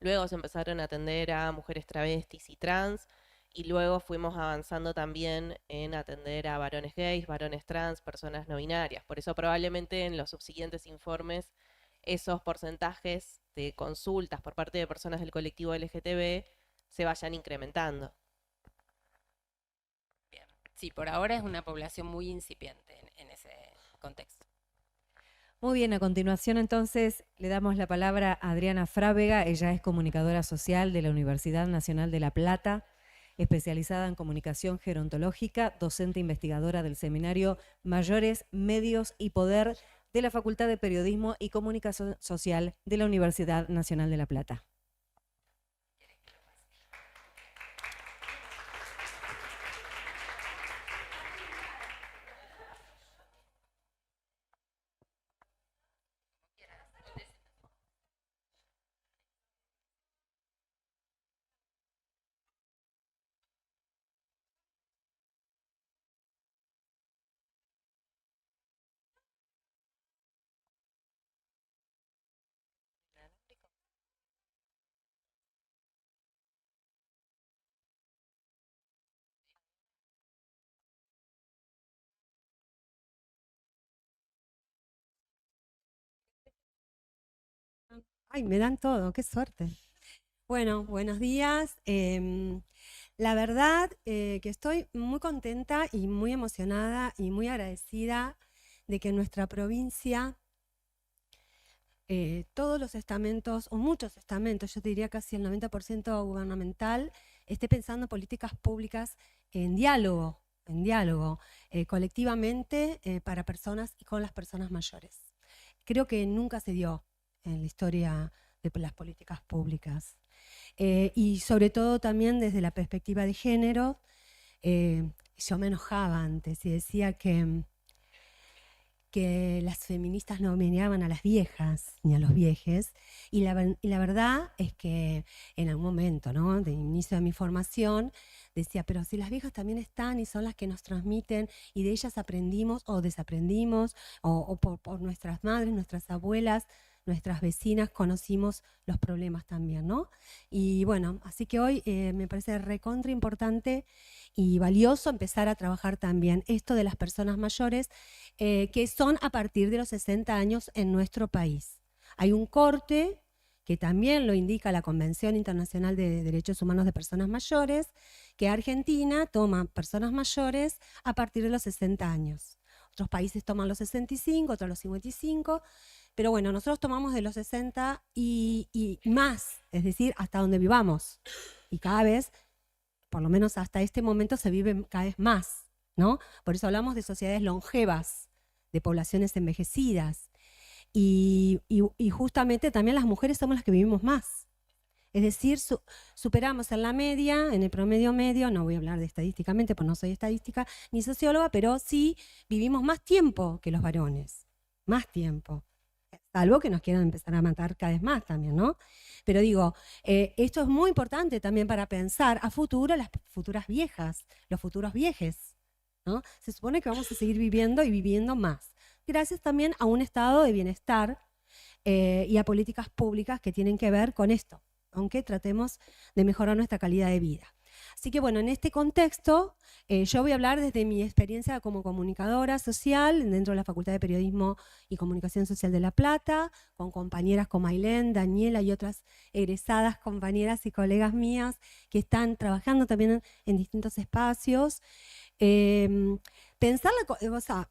Luego se empezaron a atender a mujeres travestis y trans. Y luego fuimos avanzando también en atender a varones gays, varones trans, personas no binarias. Por eso probablemente en los subsiguientes informes esos porcentajes de consultas por parte de personas del colectivo LGTB se vayan incrementando. Bien. Sí, por ahora es una población muy incipiente en ese contexto. Muy bien, a continuación entonces le damos la palabra a Adriana Frávega. Ella es comunicadora social de la Universidad Nacional de La Plata, especializada en comunicación gerontológica, docente investigadora del seminario Mayores, Medios y Poder de la Facultad de Periodismo y Comunicación Social de la Universidad Nacional de La Plata. Ay, me dan todo, qué suerte. Bueno, buenos días. La verdad que estoy muy contenta y muy emocionada y muy agradecida de que en nuestra provincia todos los estamentos, o muchos estamentos, yo te diría casi el 90% gubernamental, esté pensando políticas públicas en diálogo, colectivamente para personas y con las personas mayores. Creo que nunca se dio en la historia de las políticas públicas. Y sobre todo también desde la perspectiva de género, yo me enojaba antes y decía que las feministas no miraban a las viejas ni a los viejes, y la verdad es que en algún momento, ¿no?, de inicio de mi formación, decía, pero si las viejas también están y son las que nos transmiten y de ellas aprendimos o desaprendimos, o por nuestras madres, nuestras abuelas, nuestras vecinas conocimos los problemas también, ¿no? Y bueno, así que hoy me parece recontra importante y valioso empezar a trabajar también esto de las personas mayores, que son a partir de los 60 años en nuestro país. Hay un corte que también lo indica la Convención Internacional de Derechos Humanos de Personas Mayores, que Argentina toma personas mayores a partir de los 60 años. Otros países toman los 65, otros los 55, pero bueno, nosotros tomamos de los 60 y más, es decir, hasta donde vivamos. Y cada vez, por lo menos hasta este momento, se vive cada vez más, ¿no? Por eso hablamos de sociedades longevas, de poblaciones envejecidas. Y justamente también las mujeres somos las que vivimos más. Es decir, superamos en la media, en el promedio medio, no voy a hablar de estadísticamente porque no soy estadística ni socióloga, pero sí vivimos más tiempo que los varones, más tiempo. Salvo que nos quieran empezar a matar cada vez más también, ¿no? Pero digo, esto es muy importante también para pensar a futuro las futuras viejas, los futuros viejes, ¿no? Se supone que vamos a seguir viviendo y viviendo más, gracias también a un estado de bienestar y a políticas públicas que tienen que ver con esto, aunque tratemos de mejorar nuestra calidad de vida. Así que bueno, en este contexto yo voy a hablar desde mi experiencia como comunicadora social dentro de la Facultad de Periodismo y Comunicación Social de La Plata, con compañeras como Ailén, Daniela y otras egresadas compañeras y colegas mías que están trabajando también en distintos espacios.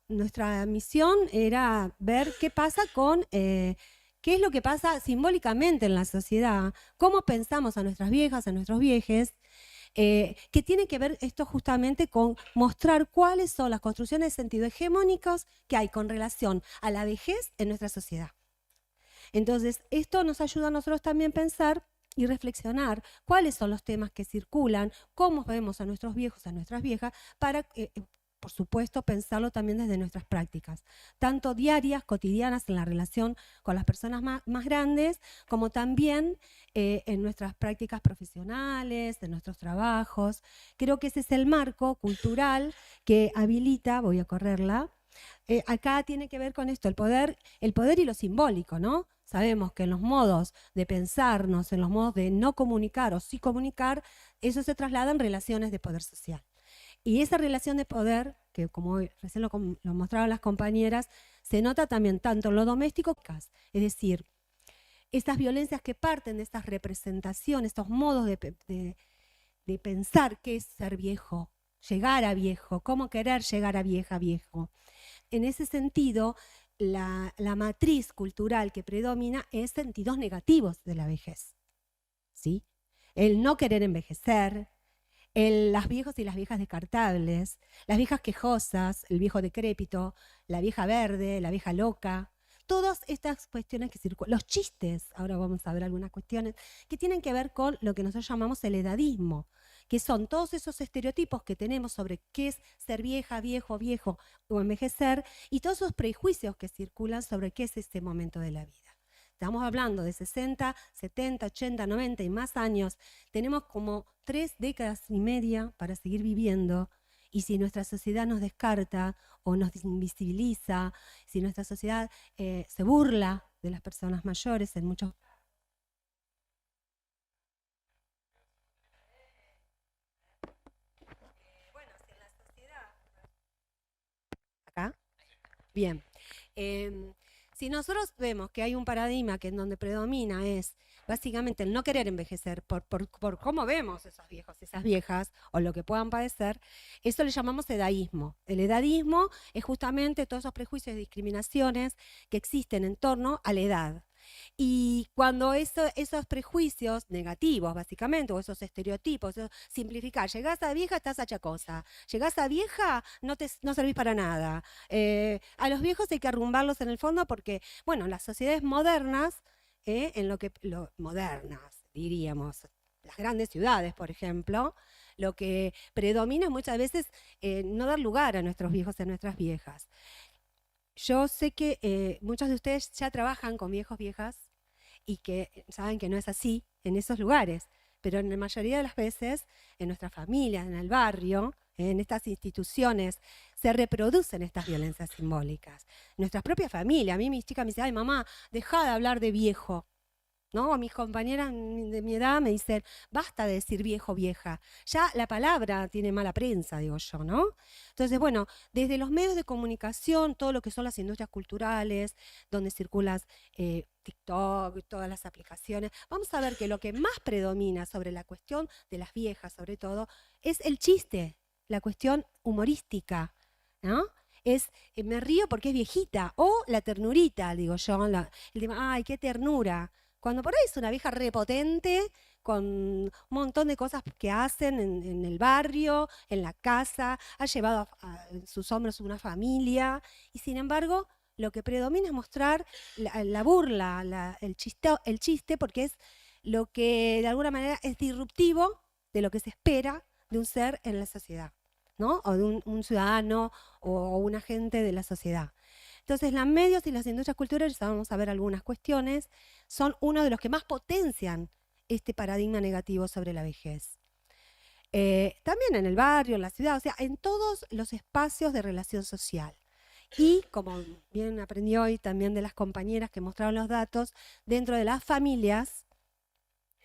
Nuestra misión era ver qué pasa con... qué es lo que pasa simbólicamente en la sociedad, cómo pensamos a nuestras viejas, a nuestros viejes, que tiene que ver esto justamente con mostrar cuáles son las construcciones de sentido hegemónicos que hay con relación a la vejez en nuestra sociedad. Entonces, esto nos ayuda a nosotros también a pensar y reflexionar cuáles son los temas que circulan, cómo vemos a nuestros viejos, a nuestras viejas, para, por supuesto, pensarlo también desde nuestras prácticas, tanto diarias, cotidianas, en la relación con las personas más grandes, como también en nuestras prácticas profesionales, en nuestros trabajos. Creo que ese es el marco cultural que habilita, voy a correrla, acá tiene que ver con esto, el poder y lo simbólico, ¿no? Sabemos que en los modos de pensarnos, en los modos de no comunicar o sí comunicar, eso se traslada en relaciones de poder social. Y esa relación de poder, que como recién lo mostraron las compañeras, se nota también tanto en lo doméstico, es decir, estas violencias que parten de estas representaciones, estos modos de pensar qué es ser viejo, llegar a viejo, cómo querer llegar a vieja, viejo. En ese sentido, la matriz cultural que predomina es sentidos negativos de la vejez, ¿sí? El no querer envejecer, las viejos y las viejas descartables, las viejas quejosas, el viejo decrépito, la vieja verde, la vieja loca, todas estas cuestiones que circulan, los chistes, ahora vamos a ver algunas cuestiones, que tienen que ver con lo que nosotros llamamos el edadismo, que son todos esos estereotipos que tenemos sobre qué es ser vieja, viejo, viejo o envejecer, y todos esos prejuicios que circulan sobre qué es este momento de la vida. Estamos hablando de 60, 70, 80, 90 y más años. Tenemos como 3 décadas y media para seguir viviendo. Y si nuestra sociedad nos descarta o nos invisibiliza, si nuestra sociedad se burla de las personas mayores en muchos... Bueno, si en la sociedad... ¿Acá? Bien. Si nosotros vemos que hay un paradigma que en donde predomina es básicamente el no querer envejecer por cómo vemos esos viejos, esas viejas o lo que puedan padecer, eso le llamamos edaísmo. El edaísmo es justamente todos esos prejuicios y discriminaciones que existen en torno a la edad. Y cuando esos prejuicios negativos, básicamente, o esos estereotipos, simplificar, llegás a vieja, estás achacosa, llegás a vieja, no servís para nada. A los viejos hay que arrumbarlos en el fondo porque, bueno, las sociedades modernas, modernas, diríamos, las grandes ciudades, por ejemplo, lo que predomina muchas veces no dar lugar a nuestros viejos y a nuestras viejas. Yo sé que muchos de ustedes ya trabajan con viejos, viejas, y que saben que no es así en esos lugares, pero en la mayoría de las veces, en nuestras familias, en el barrio, en estas instituciones, se reproducen estas violencias simbólicas. Nuestras propias familias, a mí mis chicas me dicen, ay mamá, deja de hablar de viejo. ¿No? Mis compañeras de mi edad me dicen, basta de decir viejo, vieja. Ya la palabra tiene mala prensa, digo yo, ¿no? Entonces, bueno, desde los medios de comunicación, todo lo que son las industrias culturales, donde circulan TikTok, todas las aplicaciones, vamos a ver que lo que más predomina sobre la cuestión de las viejas, sobre todo, es el chiste, la cuestión humorística, ¿no? Es, me río porque es viejita, o la ternurita, digo yo, el tema, ay, qué ternura. Cuando por ahí es una vieja repotente, con un montón de cosas que hacen en el barrio, en la casa, ha llevado en sus hombros una familia, y sin embargo, lo que predomina es mostrar la burla, el chiste, porque es lo que de alguna manera es disruptivo de lo que se espera de un ser en la sociedad, ¿no? O de un ciudadano o un agente de la sociedad. Entonces, los medios y las industrias culturales, vamos a ver algunas cuestiones, son uno de los que más potencian este paradigma negativo sobre la vejez. También en el barrio, en la ciudad, o sea, en todos los espacios de relación social. Y, como bien aprendí hoy también de las compañeras que mostraron los datos, dentro de las familias,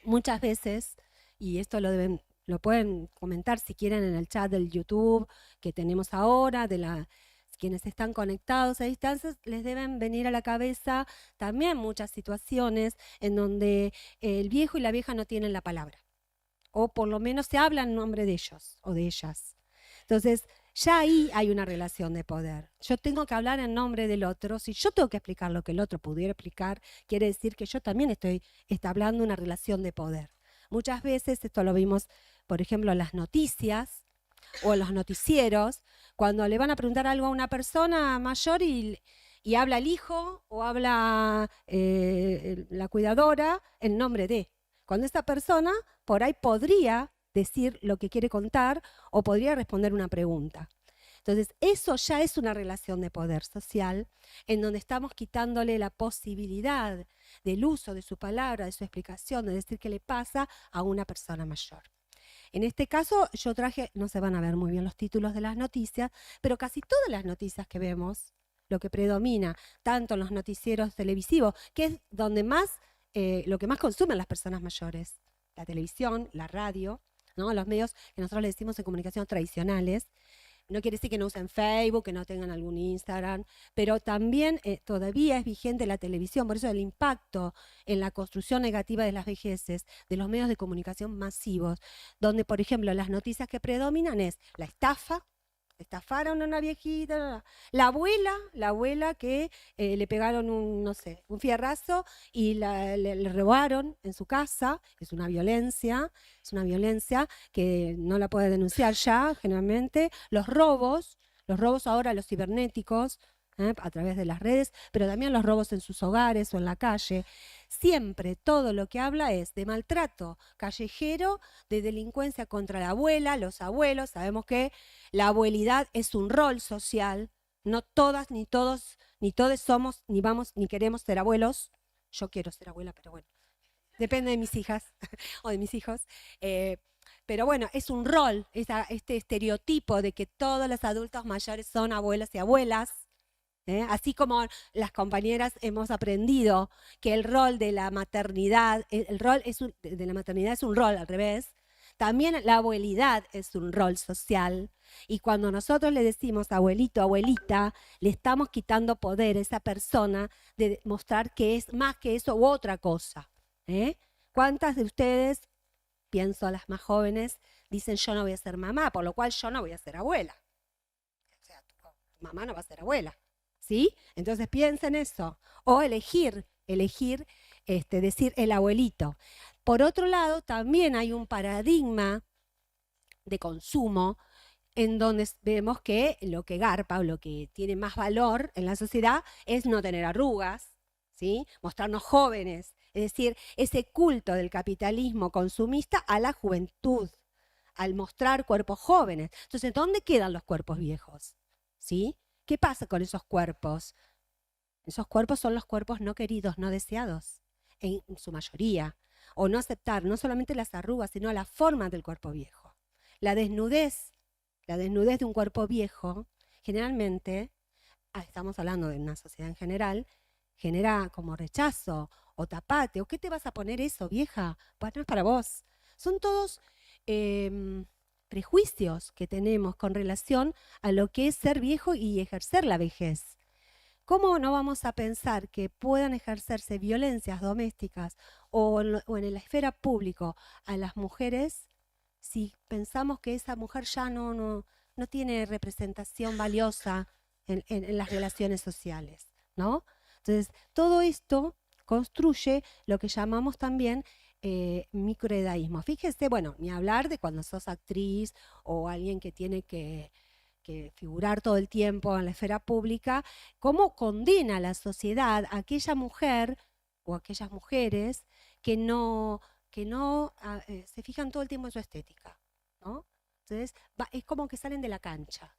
muchas veces, y esto lo pueden comentar si quieren en el chat del YouTube que tenemos ahora, quienes están conectados a distancias, les deben venir a la cabeza también muchas situaciones en donde el viejo y la vieja no tienen la palabra, o por lo menos se habla en nombre de ellos o de ellas. Entonces, ya ahí hay una relación de poder. Yo tengo que hablar en nombre del otro. Si yo tengo que explicar lo que el otro pudiera explicar, quiere decir que yo también estoy estableciendo una relación de poder. Muchas veces, esto lo vimos, por ejemplo, en las noticias, o en los noticieros, cuando le van a preguntar algo a una persona mayor y habla el hijo o habla la cuidadora en nombre de. Cuando esta persona por ahí podría decir lo que quiere contar o podría responder una pregunta. Entonces, eso ya es una relación de poder social en donde estamos quitándole la posibilidad del uso de su palabra, de su explicación, de decir qué le pasa a una persona mayor. En este caso yo traje, no se van a ver muy bien los títulos de las noticias, pero casi todas las noticias que vemos, lo que predomina, tanto en los noticieros televisivos, que es donde lo que más consumen las personas mayores, la televisión, la radio, ¿no? Los medios que nosotros le decimos en comunicación tradicionales. No quiere decir que no usen Facebook, que no tengan algún Instagram, pero también todavía es vigente la televisión. Por eso el impacto en la construcción negativa de las vejeces de los medios de comunicación masivos, donde, por ejemplo, las noticias que predominan es la estafa, estafaron a una viejita, la abuela que le pegaron un fierrazo y le robaron en su casa. Es una violencia que no la puede denunciar ya, generalmente. Los robos ahora, los cibernéticos, a través de las redes, pero también los robos en sus hogares o en la calle. Siempre todo lo que habla es de maltrato callejero, de delincuencia contra la abuela, los abuelos. Sabemos que la abuelidad es un rol social. No todas ni todos somos, ni queremos ser abuelos. Yo quiero ser abuela, pero bueno, depende de mis hijas o de mis hijos. Pero bueno, es un rol, este estereotipo de que todos los adultos mayores son abuelos y abuelas. Así como las compañeras hemos aprendido que el rol de la maternidad, de la maternidad es un rol al revés. También la abuelidad es un rol social. Y cuando nosotros le decimos abuelito, abuelita, le estamos quitando poder a esa persona de mostrar que es más que eso u otra cosa. ¿Cuántas de ustedes, pienso a las más jóvenes, dicen yo no voy a ser mamá, por lo cual yo no voy a ser abuela? O sea, tu mamá no va a ser abuela, ¿sí? Entonces piensen eso. O elegir decir el abuelito. Por otro lado, también hay un paradigma de consumo en donde vemos que lo que garpa o lo que tiene más valor en la sociedad es no tener arrugas, ¿sí? Mostrarnos jóvenes, es decir, ese culto del capitalismo consumista a la juventud, al mostrar cuerpos jóvenes. Entonces, ¿dónde quedan los cuerpos viejos? ¿Sí? ¿Qué pasa con esos cuerpos? Esos cuerpos son los cuerpos no queridos, no deseados, en su mayoría. O no aceptar no solamente las arrugas, sino la forma del cuerpo viejo. La desnudez de un cuerpo viejo, generalmente, estamos hablando de una sociedad en general, genera como rechazo o tapate, o ¿qué te vas a poner eso, vieja? Pues no es para vos. Son todos prejuicios que tenemos con relación a lo que es ser viejo y ejercer la vejez. ¿Cómo no vamos a pensar que puedan ejercerse violencias domésticas o en la esfera pública a las mujeres si pensamos que esa mujer ya no tiene representación valiosa en las relaciones sociales, ¿no? Entonces, todo esto construye lo que llamamos también microedaísmo. Fíjese, bueno, ni hablar de cuando sos actriz o alguien que tiene que figurar todo el tiempo en la esfera pública, cómo condena la sociedad a aquella mujer o aquellas mujeres que no se fijan todo el tiempo en su estética, ¿no? Entonces, es como que salen de la cancha,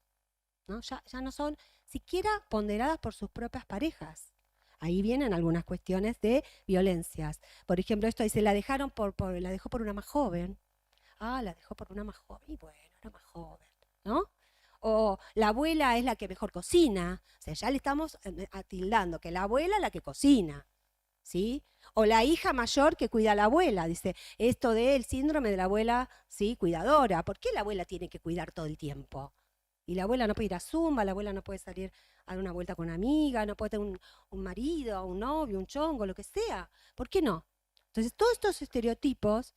¿no? Ya no son siquiera ponderadas por sus propias parejas. Ahí vienen algunas cuestiones de violencias. Por ejemplo, esto dice, la dejó por una más joven. Ah, la dejó por una más joven. Y bueno, era más joven, ¿no? O la abuela es la que mejor cocina. O sea, ya le estamos atildando que la abuela es la que cocina, ¿sí? O la hija mayor que cuida a la abuela. Dice, esto del síndrome de la abuela, ¿sí? Cuidadora. ¿Por qué la abuela tiene que cuidar todo el tiempo? Y la abuela no puede ir a Zumba, la abuela no puede salir a dar una vuelta con una amiga, no puede tener un marido, un novio, un chongo, lo que sea. ¿Por qué no? Entonces, todos estos estereotipos,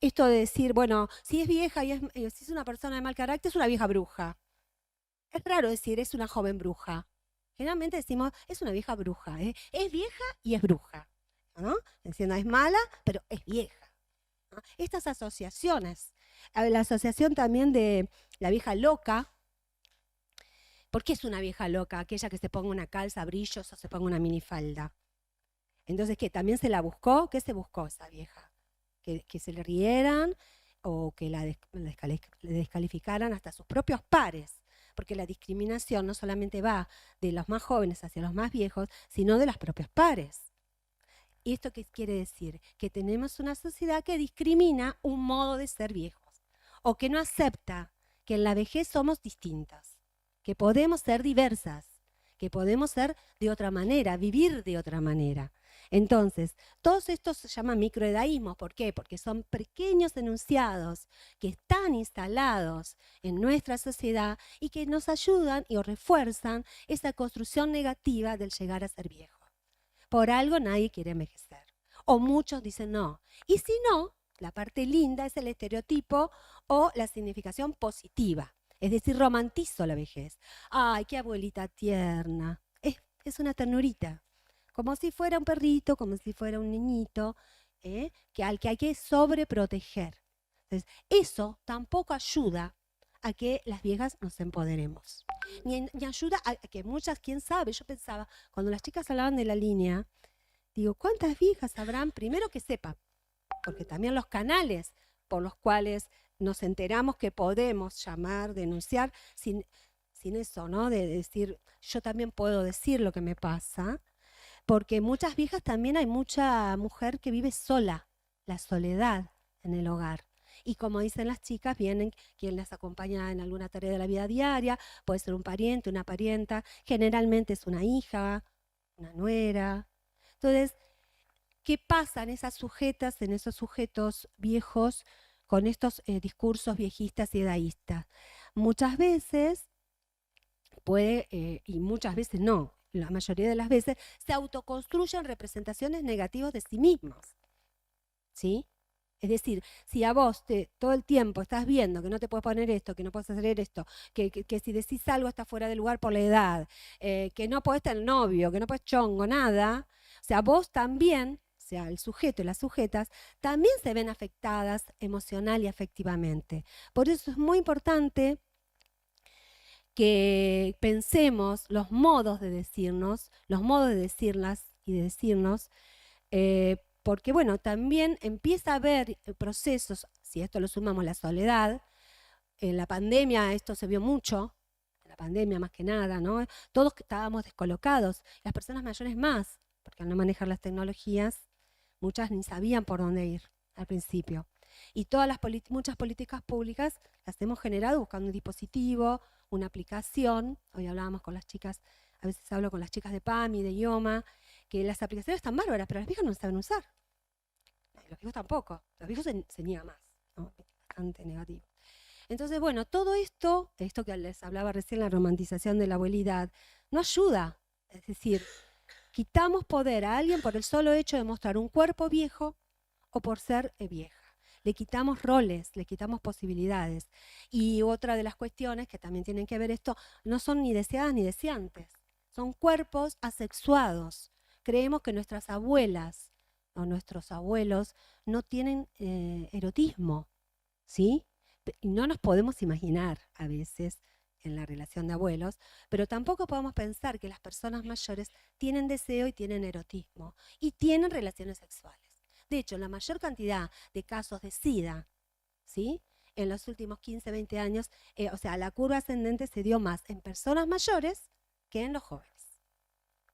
esto de decir, bueno, si es vieja y si es una persona de mal carácter, es una vieja bruja. Es raro decir, es una joven bruja. Generalmente decimos, es una vieja bruja. Es vieja y es bruja, ¿no? Diciendo, es mala, pero es vieja, ¿no? Estas asociaciones. La asociación también de la vieja loca. ¿Por qué es una vieja loca? Aquella que se ponga una calza, brillos o se ponga una minifalda. Entonces, ¿qué? ¿También se la buscó? ¿Qué se buscó esa vieja? Que se le rieran o que le descalificaran hasta sus propios pares. Porque la discriminación no solamente va de los más jóvenes hacia los más viejos, sino de los propios pares. ¿Y esto qué quiere decir? Que tenemos una sociedad que discrimina un modo de ser viejos o que no acepta que en la vejez somos distintas, que podemos ser diversas, que podemos ser de otra manera, vivir de otra manera. Entonces, todos estos se llaman microedaísmos. ¿Por qué? Porque son pequeños enunciados que están instalados en nuestra sociedad y que nos ayudan y refuerzan esa construcción negativa del llegar a ser viejo. Por algo nadie quiere envejecer. O muchos dicen no. Y si no, la parte linda es el estereotipo o la significación positiva. Es decir, romantizo la vejez. ¡Ay, qué abuelita tierna! Es una ternurita. Como si fuera un perrito, como si fuera un niñito, al que hay que sobreproteger. Entonces, eso tampoco ayuda a que las viejas nos empoderemos. Ni ayuda a que muchas, quién sabe, yo pensaba, cuando las chicas hablaban de la línea, digo, ¿cuántas viejas habrán? Primero que sepan, porque también los canales por los cuales nos enteramos que podemos llamar, denunciar, sin eso, ¿no? De decir, yo también puedo decir lo que me pasa. Porque muchas viejas también hay mucha mujer que vive sola, la soledad en el hogar. Y como dicen las chicas, vienen quien las acompaña en alguna tarea de la vida diaria, puede ser un pariente, una parienta, generalmente es una hija, una nuera. Entonces, ¿qué pasa en esas sujetas, en esos sujetos viejos con estos discursos viejistas y edaístas. Muchas veces puede, y muchas veces no, la mayoría de las veces, se autoconstruyen representaciones negativas de sí mismos, ¿sí? Es decir, si a vos todo el tiempo estás viendo que no te puedes poner esto, que no puedes hacer esto, que si decís algo está fuera de lugar por la edad, que no podés tener novio, que no podés chongo, nada, o sea, vos también, o sea, el sujeto y las sujetas, también se ven afectadas emocional y afectivamente. Por eso es muy importante que pensemos los modos de decirnos, los modos de decirlas y de decirnos, porque bueno, también empieza a haber procesos, si esto lo sumamos la soledad, en la pandemia esto se vio mucho, en la pandemia más que nada, ¿no? Todos estábamos descolocados, las personas mayores más, porque al no manejar las tecnologías, muchas ni sabían por dónde ir al principio. Y todas muchas políticas públicas las hemos generado buscando un dispositivo, una aplicación. Hoy hablábamos con las chicas, a veces hablo con las chicas de PAMI, de IOMA, que las aplicaciones están bárbaras, pero las viejas no las saben usar. Los viejos tampoco, los viejos se niegan más, ¿no? Bastante negativo. Entonces, bueno, todo esto que les hablaba recién, la romantización de la abuelidad, no ayuda. Es decir, quitamos poder a alguien por el solo hecho de mostrar un cuerpo viejo o por ser vieja. Le quitamos roles, le quitamos posibilidades. Y otra de las cuestiones que también tienen que ver esto, no son ni deseadas ni deseantes. Son cuerpos asexuados. Creemos que nuestras abuelas o nuestros abuelos no tienen erotismo, ¿sí? Y no nos podemos imaginar a veces en la relación de abuelos, pero tampoco podemos pensar que las personas mayores tienen deseo y tienen erotismo y tienen relaciones sexuales. De hecho, la mayor cantidad de casos de SIDA, ¿sí?, en los últimos 15, 20 años, o sea, la curva ascendente se dio más en personas mayores que en los jóvenes.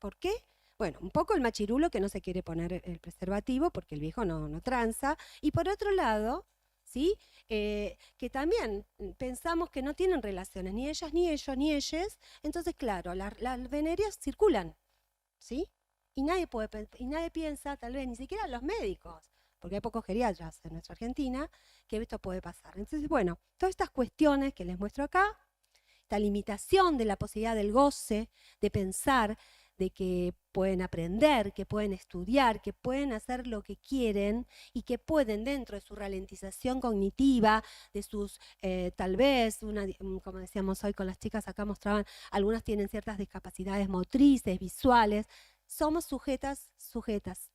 ¿Por qué? Bueno, un poco el machirulo que no se quiere poner el preservativo porque el viejo no tranza. Y por otro lado, ¿sí?, que también pensamos que no tienen relaciones, ni ellas, ni ellos, ni ellas. Entonces, claro, las venéreas circulan, ¿sí? Y nadie piensa, tal vez ni siquiera los médicos, porque hay pocos geriatras en nuestra Argentina, que esto puede pasar. Entonces, bueno, todas estas cuestiones que les muestro acá, esta limitación de la posibilidad del goce, de pensar, de que pueden aprender, que pueden estudiar, que pueden hacer lo que quieren y que pueden dentro de su ralentización cognitiva, de sus, tal vez, como decíamos hoy con las chicas acá mostraban, algunas tienen ciertas discapacidades motrices, visuales. Somos sujetas,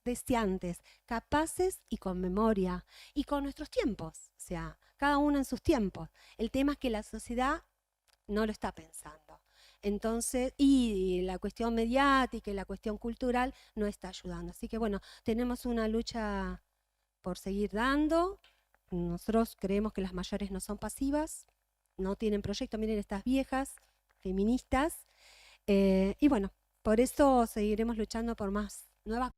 deseantes, capaces y con memoria y con nuestros tiempos, o sea, cada uno en sus tiempos. El tema es que la sociedad no lo está pensando. Entonces, y la cuestión mediática y la cuestión cultural no está ayudando. Así que bueno, tenemos una lucha por seguir dando. Nosotros creemos que las mayores no son pasivas, no tienen proyecto. Miren estas viejas feministas. Y bueno, por eso seguiremos luchando por más nuevas.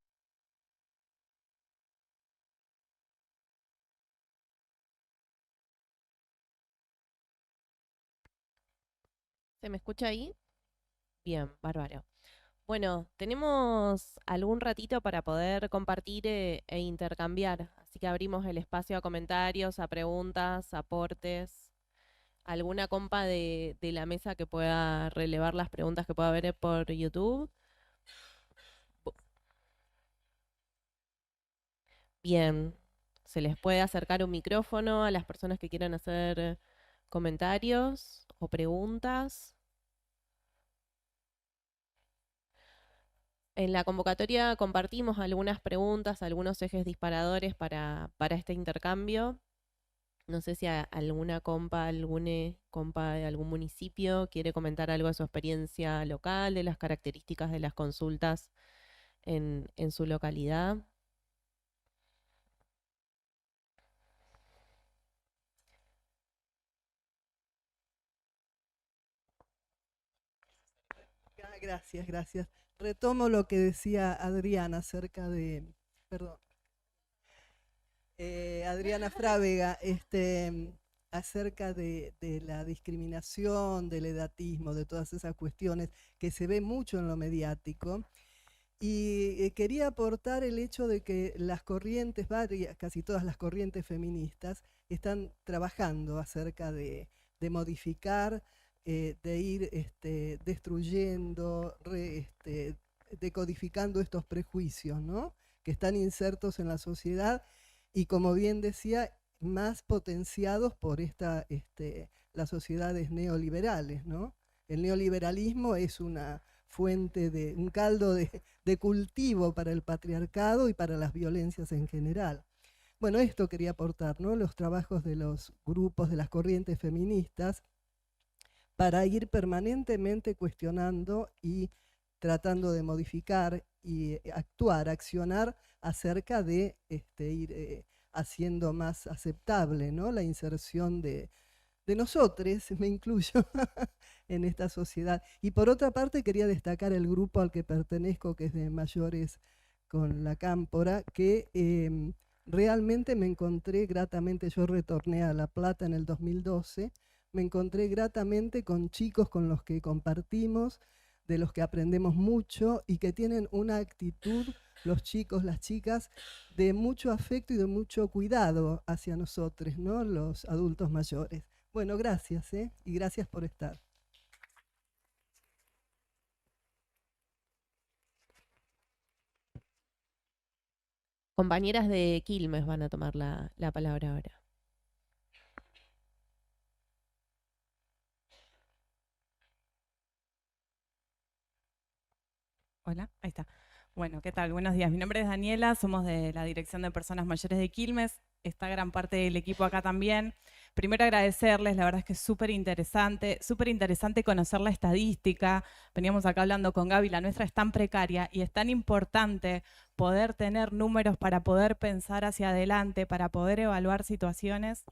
¿Se me escucha ahí? Bien, bárbaro. Bueno, tenemos algún ratito para poder compartir e intercambiar, así que abrimos el espacio a comentarios, a preguntas, aportes. ¿Alguna compa de la mesa que pueda relevar las preguntas que pueda haber por YouTube? Bien, se les puede acercar un micrófono a las personas que quieran hacer comentarios o preguntas. En la convocatoria compartimos algunas preguntas, algunos ejes disparadores para este intercambio. No sé si alguna compa, compa de algún municipio quiere comentar algo de su experiencia local, de las características de las consultas en su localidad. Gracias, gracias. Retomo lo que decía Adriana acerca de, perdón, Adriana Frávega, acerca de la discriminación, del edatismo, de todas esas cuestiones que se ve mucho en lo mediático. Y quería aportar el hecho de que las corrientes, casi todas las corrientes feministas, están trabajando acerca de modificar, de ir destruyendo, decodificando estos prejuicios, ¿no?, que están insertos en la sociedad y, como bien decía, más potenciados por las sociedades neoliberales, ¿no? El neoliberalismo es una fuente un caldo de cultivo para el patriarcado y para las violencias en general. Bueno, esto quería aportar, ¿no?, los trabajos de los grupos, de las corrientes feministas, para ir permanentemente cuestionando y tratando de modificar y accionar acerca de ir haciendo más aceptable, ¿no?, la inserción de nosotros, me incluyo, en esta sociedad. Y por otra parte quería destacar el grupo al que pertenezco, que es de Mayores con la Cámpora, que realmente me encontré gratamente, yo retorné a La Plata en el 2012, me encontré gratamente con chicos con los que compartimos, de los que aprendemos mucho y que tienen una actitud, los chicos, las chicas, de mucho afecto y de mucho cuidado hacia nosotros, ¿no?, los adultos mayores. Bueno, gracias, y gracias por estar. Compañeras de Quilmes van a tomar la palabra ahora. Hola, ahí está. Bueno, ¿qué tal? Buenos días. Mi nombre es Daniela, somos de la Dirección de Personas Mayores de Quilmes. Está gran parte del equipo acá también. Primero agradecerles, la verdad es que es súper interesante conocer la estadística. Veníamos acá hablando con Gaby, la nuestra es tan precaria y es tan importante poder tener números para poder pensar hacia adelante, para poder evaluar situaciones.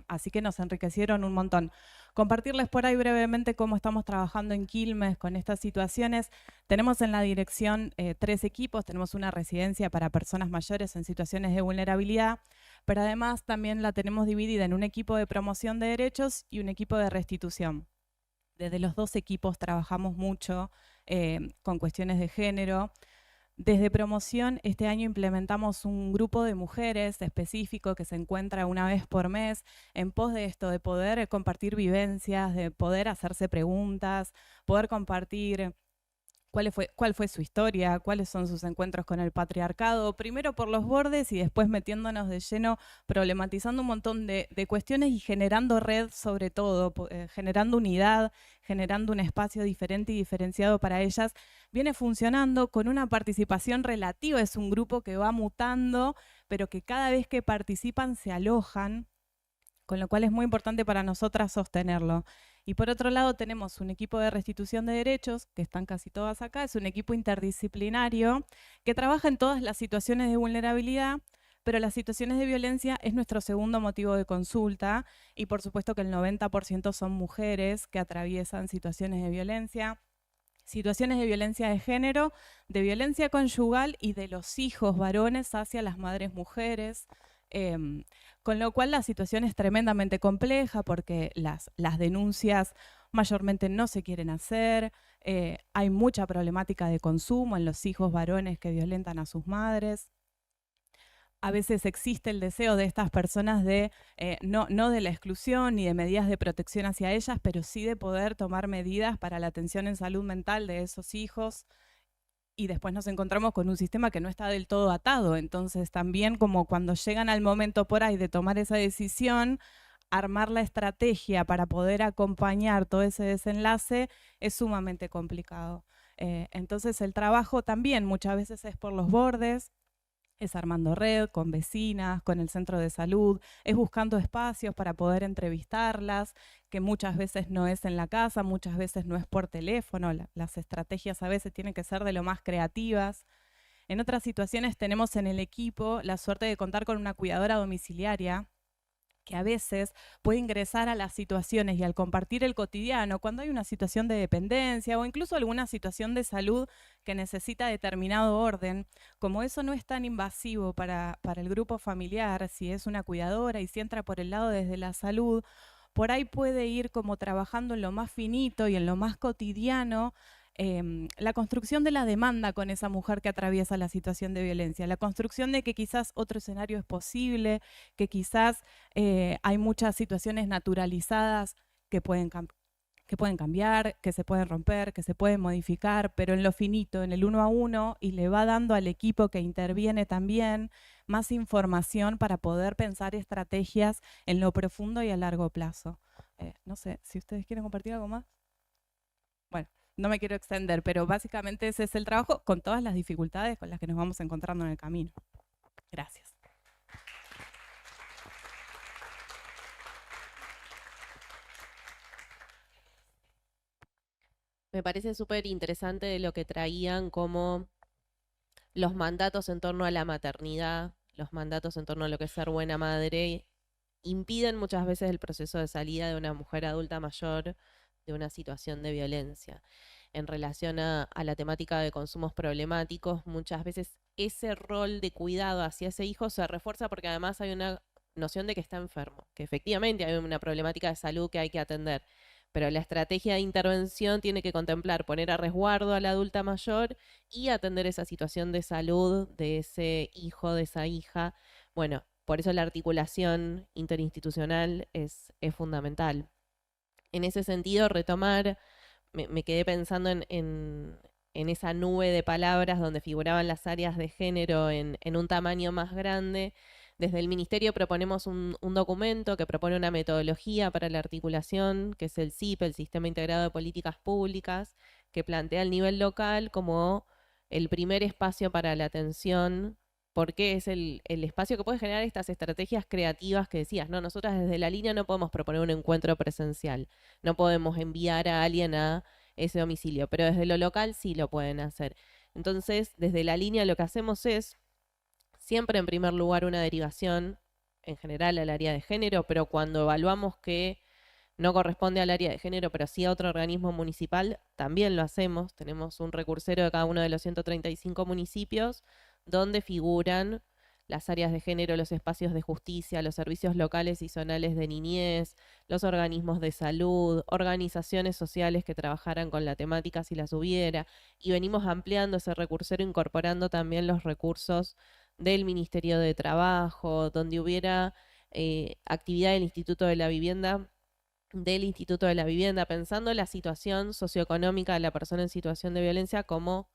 Así que nos enriquecieron un montón. Compartirles por ahí brevemente cómo estamos trabajando en Quilmes con estas situaciones. Tenemos en la dirección 3 equipos, tenemos una residencia para personas mayores en situaciones de vulnerabilidad, pero además también la tenemos dividida en un equipo de promoción de derechos y un equipo de restitución. Desde los 2 equipos trabajamos mucho con cuestiones de género. Desde promoción, este año implementamos un grupo de mujeres específico que se encuentra una vez por mes en pos de esto, de poder compartir vivencias, de poder hacerse preguntas, poder compartir cuál fue su historia, cuáles son sus encuentros con el patriarcado, primero por los bordes y después metiéndonos de lleno, problematizando un montón de cuestiones y generando red sobre todo, generando unidad, generando un espacio diferente y diferenciado para ellas. Viene funcionando con una participación relativa, es un grupo que va mutando, pero que cada vez que participan se alojan, con lo cual es muy importante para nosotras sostenerlo. Y por otro lado tenemos un equipo de restitución de derechos, que están casi todas acá, es un equipo interdisciplinario que trabaja en todas las situaciones de vulnerabilidad, pero las situaciones de violencia es nuestro segundo motivo de consulta y por supuesto que el 90% son mujeres que atraviesan situaciones de violencia de género, de violencia conyugal y de los hijos varones hacia las madres mujeres. Con lo cual la situación es tremendamente compleja porque las denuncias mayormente no se quieren hacer, hay mucha problemática de consumo en los hijos varones que violentan a sus madres. A veces existe el deseo de estas personas de, no de la exclusión ni de medidas de protección hacia ellas, pero sí de poder tomar medidas para la atención en salud mental de esos hijos. Y después nos encontramos con un sistema que no está del todo atado. Entonces también como cuando llegan al momento por ahí de tomar esa decisión, armar la estrategia para poder acompañar todo ese desenlace es sumamente complicado. Entonces el trabajo también muchas veces es por los bordes, es armando red con vecinas, con el centro de salud, es buscando espacios para poder entrevistarlas, que muchas veces no es en la casa, muchas veces no es por teléfono, las estrategias a veces tienen que ser de lo más creativas. En otras situaciones tenemos en el equipo la suerte de contar con una cuidadora domiciliaria, que a veces puede ingresar a las situaciones y al compartir el cotidiano, cuando hay una situación de dependencia o incluso alguna situación de salud que necesita determinado orden, como eso no es tan invasivo para el grupo familiar, si es una cuidadora y si entra por el lado desde la salud, por ahí puede ir como trabajando en lo más finito y en lo más cotidiano, la construcción de la demanda con esa mujer que atraviesa la situación de violencia, la construcción de que quizás otro escenario es posible, que quizás hay muchas situaciones naturalizadas que pueden cambiar, que se pueden romper, que se pueden modificar, pero en lo finito, en el 1 a 1, y le va dando al equipo que interviene también más información para poder pensar estrategias en lo profundo y a largo plazo. No sé, si ustedes quieren compartir algo más. Bueno, no me quiero extender, pero básicamente ese es el trabajo con todas las dificultades con las que nos vamos encontrando en el camino. Gracias. Me parece súper interesante lo que traían como los mandatos en torno a la maternidad, los mandatos en torno a lo que es ser buena madre, impiden muchas veces el proceso de salida de una mujer adulta mayor de una situación de violencia. En relación a la temática de consumos problemáticos, muchas veces ese rol de cuidado hacia ese hijo se refuerza porque además hay una noción de que está enfermo, que efectivamente hay una problemática de salud que hay que atender. Pero la estrategia de intervención tiene que contemplar poner a resguardo a la adulta mayor y atender esa situación de salud de ese hijo, de esa hija. Bueno, por eso la articulación interinstitucional es fundamental. En ese sentido, retomar, me quedé pensando en esa nube de palabras donde figuraban las áreas de género en un tamaño más grande. Desde el Ministerio proponemos un documento que propone una metodología para la articulación, que es el SIP, el Sistema Integrado de Políticas Públicas, que plantea el nivel local como el primer espacio para la atención, porque es el espacio que puede generar estas estrategias creativas que decías, ¿no? Nosotras desde la línea no podemos proponer un encuentro presencial, no podemos enviar a alguien a ese domicilio, pero desde lo local sí lo pueden hacer. Entonces, desde la línea lo que hacemos es siempre en primer lugar una derivación en general al área de género, pero cuando evaluamos que no corresponde al área de género, pero sí a otro organismo municipal, también lo hacemos. Tenemos un recursero de cada uno de los 135 municipios donde figuran las áreas de género, los espacios de justicia, los servicios locales y zonales de niñez, los organismos de salud, organizaciones sociales que trabajaran con la temática si las hubiera, y venimos ampliando ese recursero, incorporando también los recursos del Ministerio de Trabajo, donde hubiera actividad del Instituto de la Vivienda, pensando la situación socioeconómica de la persona en situación de violencia como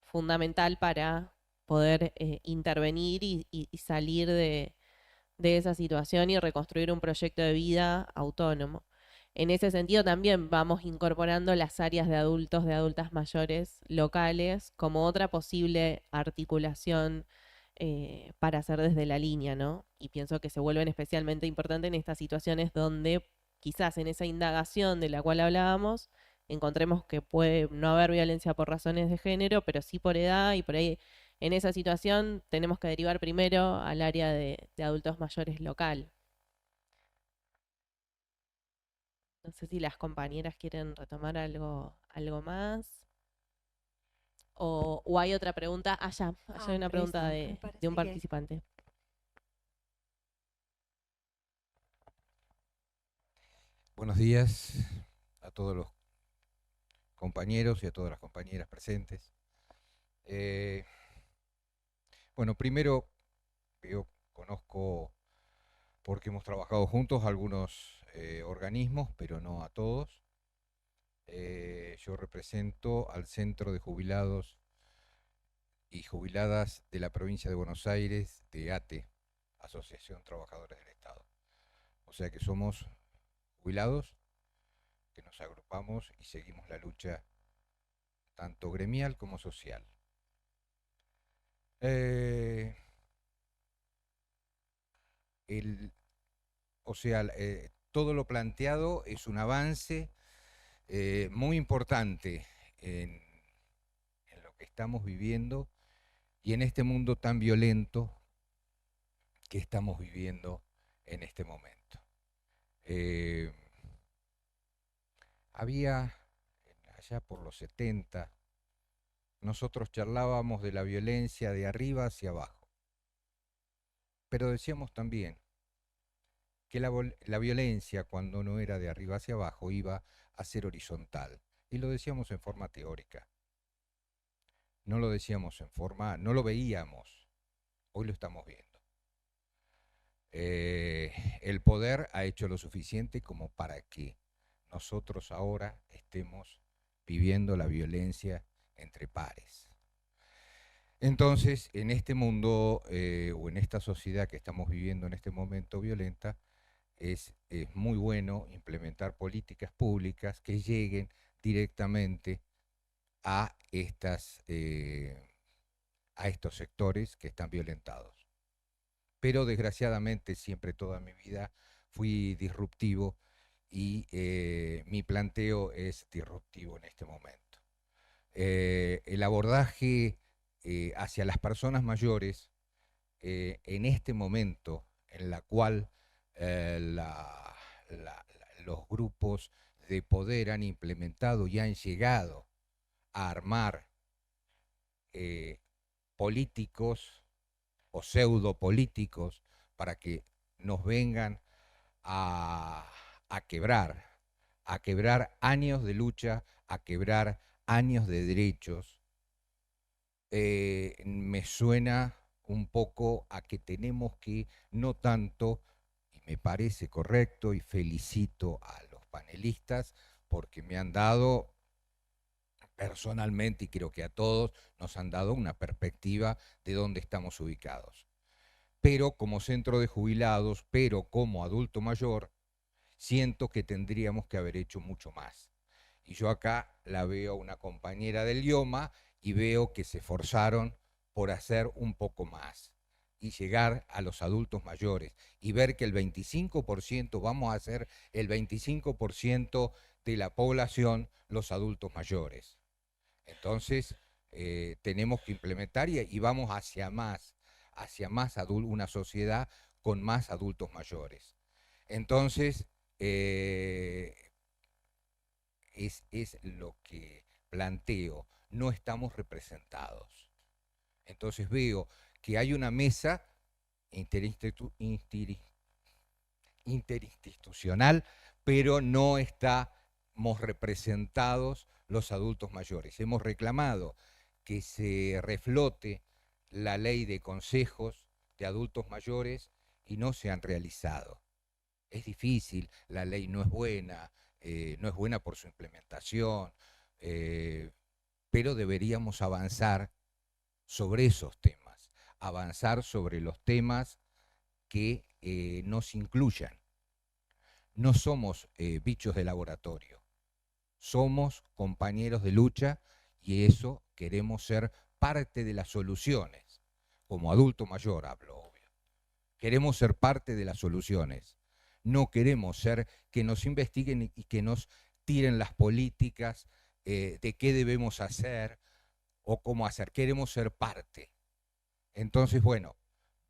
fundamental para poder intervenir y salir de esa situación y reconstruir un proyecto de vida autónomo. En ese sentido también vamos incorporando las áreas de adultos, de adultas mayores locales como otra posible articulación para hacer desde la línea, ¿no? Y pienso que se vuelven especialmente importantes en estas situaciones donde quizás en esa indagación de la cual hablábamos encontremos que puede no haber violencia por razones de género, pero sí por edad, y por ahí en esa situación tenemos que derivar primero al área de adultos mayores local. No sé si las compañeras quieren retomar algo más. O hay otra pregunta. Allá hay una pregunta de un participante. Buenos días a todos los compañeros y a todas las compañeras presentes. Bueno, primero, yo conozco, porque hemos trabajado juntos, algunos organismos, pero no a todos. Yo represento al Centro de Jubilados y Jubiladas de la Provincia de Buenos Aires, de ATE, Asociación Trabajadores del Estado. O sea que somos jubilados que nos agrupamos y seguimos la lucha tanto gremial como social. Todo lo planteado es un avance muy importante en lo que estamos viviendo y en este mundo tan violento que estamos viviendo en este momento. Había, allá por los 70, nosotros charlábamos de la violencia de arriba hacia abajo, pero decíamos también que la violencia, cuando no era de arriba hacia abajo, iba a ser horizontal, y lo decíamos en forma teórica. No lo decíamos en forma, no lo veíamos, hoy lo estamos viendo. El poder ha hecho lo suficiente como para que nosotros ahora estemos viviendo la violencia entre pares. Entonces, en este mundo o en esta sociedad que estamos viviendo en este momento violenta, es muy bueno implementar políticas públicas que lleguen directamente a estos sectores que están violentados. Pero desgraciadamente siempre toda mi vida fui disruptivo y mi planteo es disruptivo en este momento. El abordaje hacia las personas mayores en este momento en la cual los grupos de poder han implementado y han llegado a armar políticos o pseudopolíticos para que nos vengan a quebrar años de lucha, a quebrar años de derechos, me suena un poco a que tenemos que, no tanto, y me parece correcto y felicito a los panelistas porque me han dado personalmente, y creo que a todos, nos han dado una perspectiva de dónde estamos ubicados. Pero como centro de jubilados, pero como adulto mayor, siento que tendríamos que haber hecho mucho más. Y yo acá la veo una compañera del IOMA y veo que se esforzaron por hacer un poco más y llegar a los adultos mayores y ver que el 25%, vamos a hacer el 25% de la población los adultos mayores. Entonces, tenemos que implementar y vamos hacia más una sociedad con más adultos mayores. Entonces, es lo que planteo, no estamos representados. Entonces veo que hay una mesa interinstitucional, pero no estamos representados los adultos mayores. Hemos reclamado que se reflote la ley de consejos de adultos mayores y no se han realizado. Es difícil, la ley no es buena por su implementación, pero deberíamos avanzar sobre esos temas, avanzar sobre los temas que nos incluyan. No somos bichos de laboratorio, somos compañeros de lucha y eso queremos ser parte de las soluciones. Como adulto mayor hablo, obvio. Queremos ser parte de las soluciones. No queremos ser que nos investiguen y que nos tiren las políticas de qué debemos hacer o cómo hacer. Queremos ser parte. Entonces, bueno,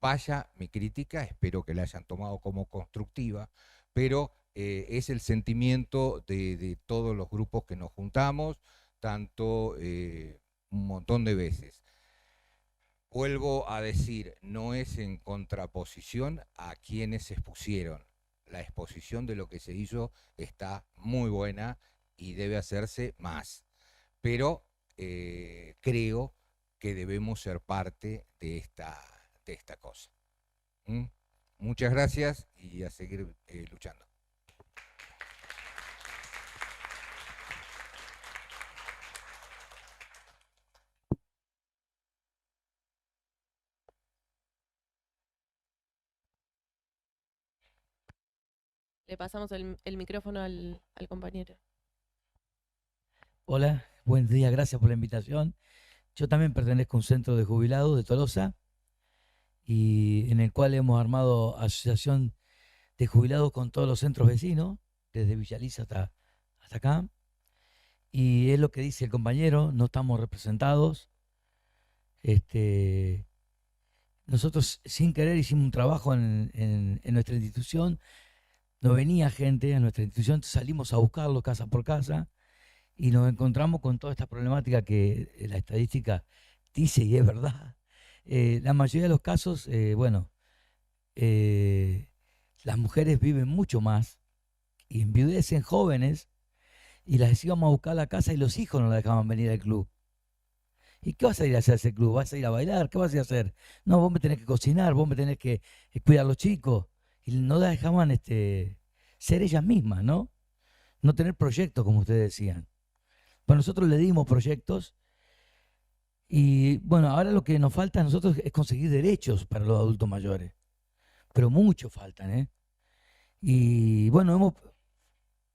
vaya mi crítica, espero que la hayan tomado como constructiva, pero es el sentimiento de todos los grupos que nos juntamos, tanto un montón de veces. Vuelvo a decir, no es en contraposición a quienes se expusieron. La exposición de lo que se hizo está muy buena y debe hacerse más. Pero creo que debemos ser parte de esta cosa. Muchas gracias y a seguir luchando. Le pasamos el micrófono al compañero. Hola, buen día, gracias por la invitación. Yo también pertenezco a un centro de jubilados de Tolosa y en el cual hemos armado asociación de jubilados con todos los centros vecinos, desde Villaliza hasta acá. Y es lo que dice el compañero, no estamos representados. Nosotros sin querer hicimos un trabajo en nuestra institución, nos venía gente a nuestra institución, salimos a buscarlo casa por casa y nos encontramos con toda esta problemática que la estadística dice y es verdad. La mayoría de los casos, las mujeres viven mucho más y enviudecen jóvenes y las íbamos a buscar a la casa y los hijos no la dejaban venir al club. ¿Y qué vas a ir a hacer a ese club? ¿Vas a ir a bailar? ¿Qué vas a ir a hacer? No, vos me tenés que cocinar, vos me tenés que cuidar a los chicos. Y no las dejaban ser ellas mismas, ¿no? No tener proyectos, como ustedes decían. Pues nosotros le dimos proyectos y bueno, ahora lo que nos falta a nosotros es conseguir derechos para los adultos mayores. Pero muchos faltan, ¿eh? Y bueno, hemos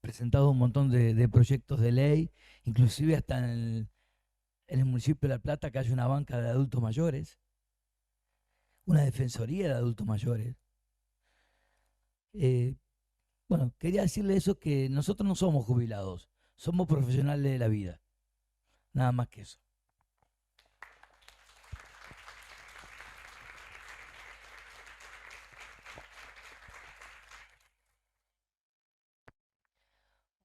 presentado un montón de proyectos de ley, inclusive hasta en el municipio de La Plata, que hay una banca de adultos mayores, una defensoría de adultos mayores. Bueno, quería decirle eso, que nosotros no somos jubilados, somos profesionales de la vida. Nada más que eso.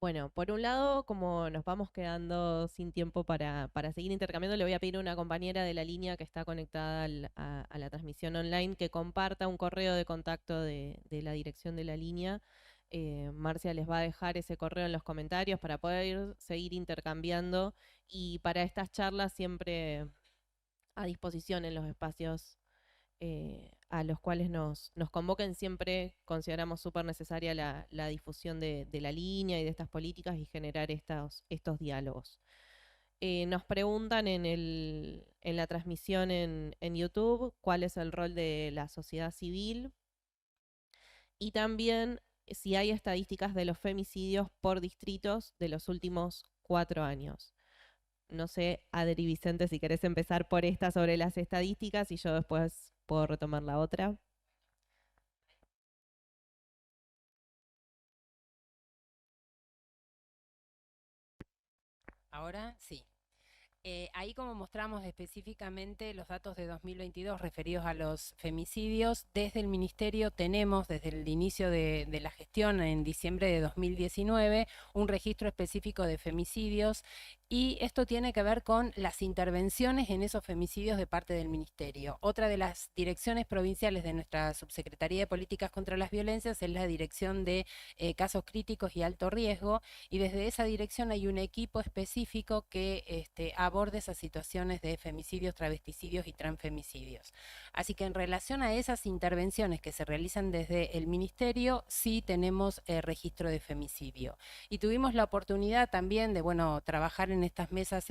Bueno, por un lado, como nos vamos quedando sin tiempo para seguir intercambiando, le voy a pedir a una compañera de la línea que está conectada a la transmisión online que comparta un correo de contacto de la dirección de la línea. Marcia les va a dejar ese correo en los comentarios para poder seguir intercambiando, y para estas charlas siempre a disposición en los espacios a los cuales nos convoquen. Siempre consideramos súper necesaria la difusión de la línea y de estas políticas y generar estos diálogos. Nos preguntan en la transmisión en YouTube cuál es el rol de la sociedad civil y también si hay estadísticas de los femicidios por distritos de los últimos 4 años. No sé, Adri Vicente, si querés empezar por esta sobre las estadísticas y yo después puedo retomar la otra. Ahora sí. Ahí como mostramos específicamente los datos de 2022 referidos a los femicidios, desde el Ministerio tenemos, desde el inicio de la gestión en diciembre de 2019, un registro específico de femicidios, y esto tiene que ver con las intervenciones en esos femicidios de parte del Ministerio. Otra de las direcciones provinciales de nuestra Subsecretaría de Políticas contra las Violencias es la Dirección de Casos Críticos y Alto Riesgo, y desde esa dirección hay un equipo específico que aborde esas situaciones de femicidios, travesticidios y transfemicidios. Así que en relación a esas intervenciones que se realizan desde el Ministerio, sí tenemos registro de femicidio. Y tuvimos la oportunidad también de, bueno, trabajar en estas mesas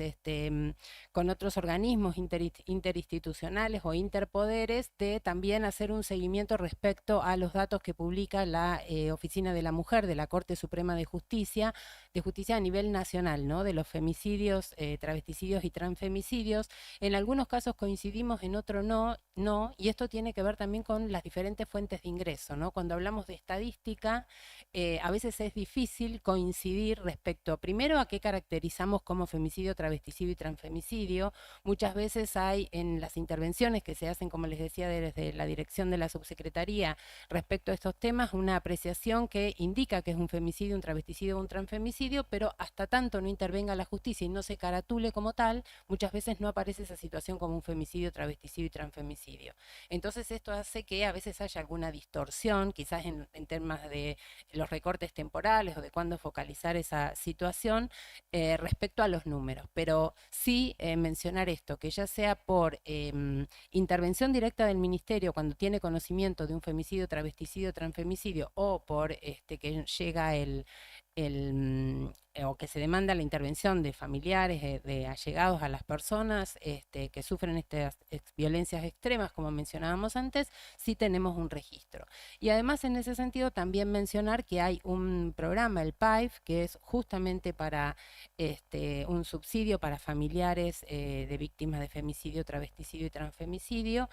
con otros organismos interinstitucionales o interpoderes, de también hacer un seguimiento respecto a los datos que publica la Oficina de la Mujer de la Corte Suprema de Justicia a nivel nacional, ¿no? De los femicidios, travesticidios y transfemicidios. En algunos casos coincidimos, en otros no, y esto tiene que ver también con las diferentes fuentes de ingreso, ¿no? Cuando hablamos de estadística, a veces es difícil coincidir respecto, primero, a qué caracterizamos como femicidio, travesticidio y transfemicidio. Muchas veces hay en las intervenciones que se hacen, como les decía, desde la dirección de la subsecretaría respecto a estos temas, una apreciación que indica que es un femicidio, un travesticidio o un transfemicidio, pero hasta tanto no intervenga la justicia y no se caratule como tal, muchas veces no aparece esa situación como un femicidio, travesticidio y transfemicidio. Entonces esto hace que a veces haya alguna distorsión, quizás en temas de los recortes temporales o de cuándo focalizar esa situación respecto a los números. Pero sí mencionar esto, que ya sea por intervención directa del Ministerio cuando tiene conocimiento de un femicidio, travesticidio, transfemicidio, o por que llega o que se demanda la intervención de familiares, de allegados a las personas que sufren estas violencias extremas, como mencionábamos antes, sí tenemos un registro. Y además, en ese sentido, también mencionar que hay un programa, el PAIF, que es justamente para un subsidio para familiares de víctimas de femicidio, travesticidio y transfemicidio.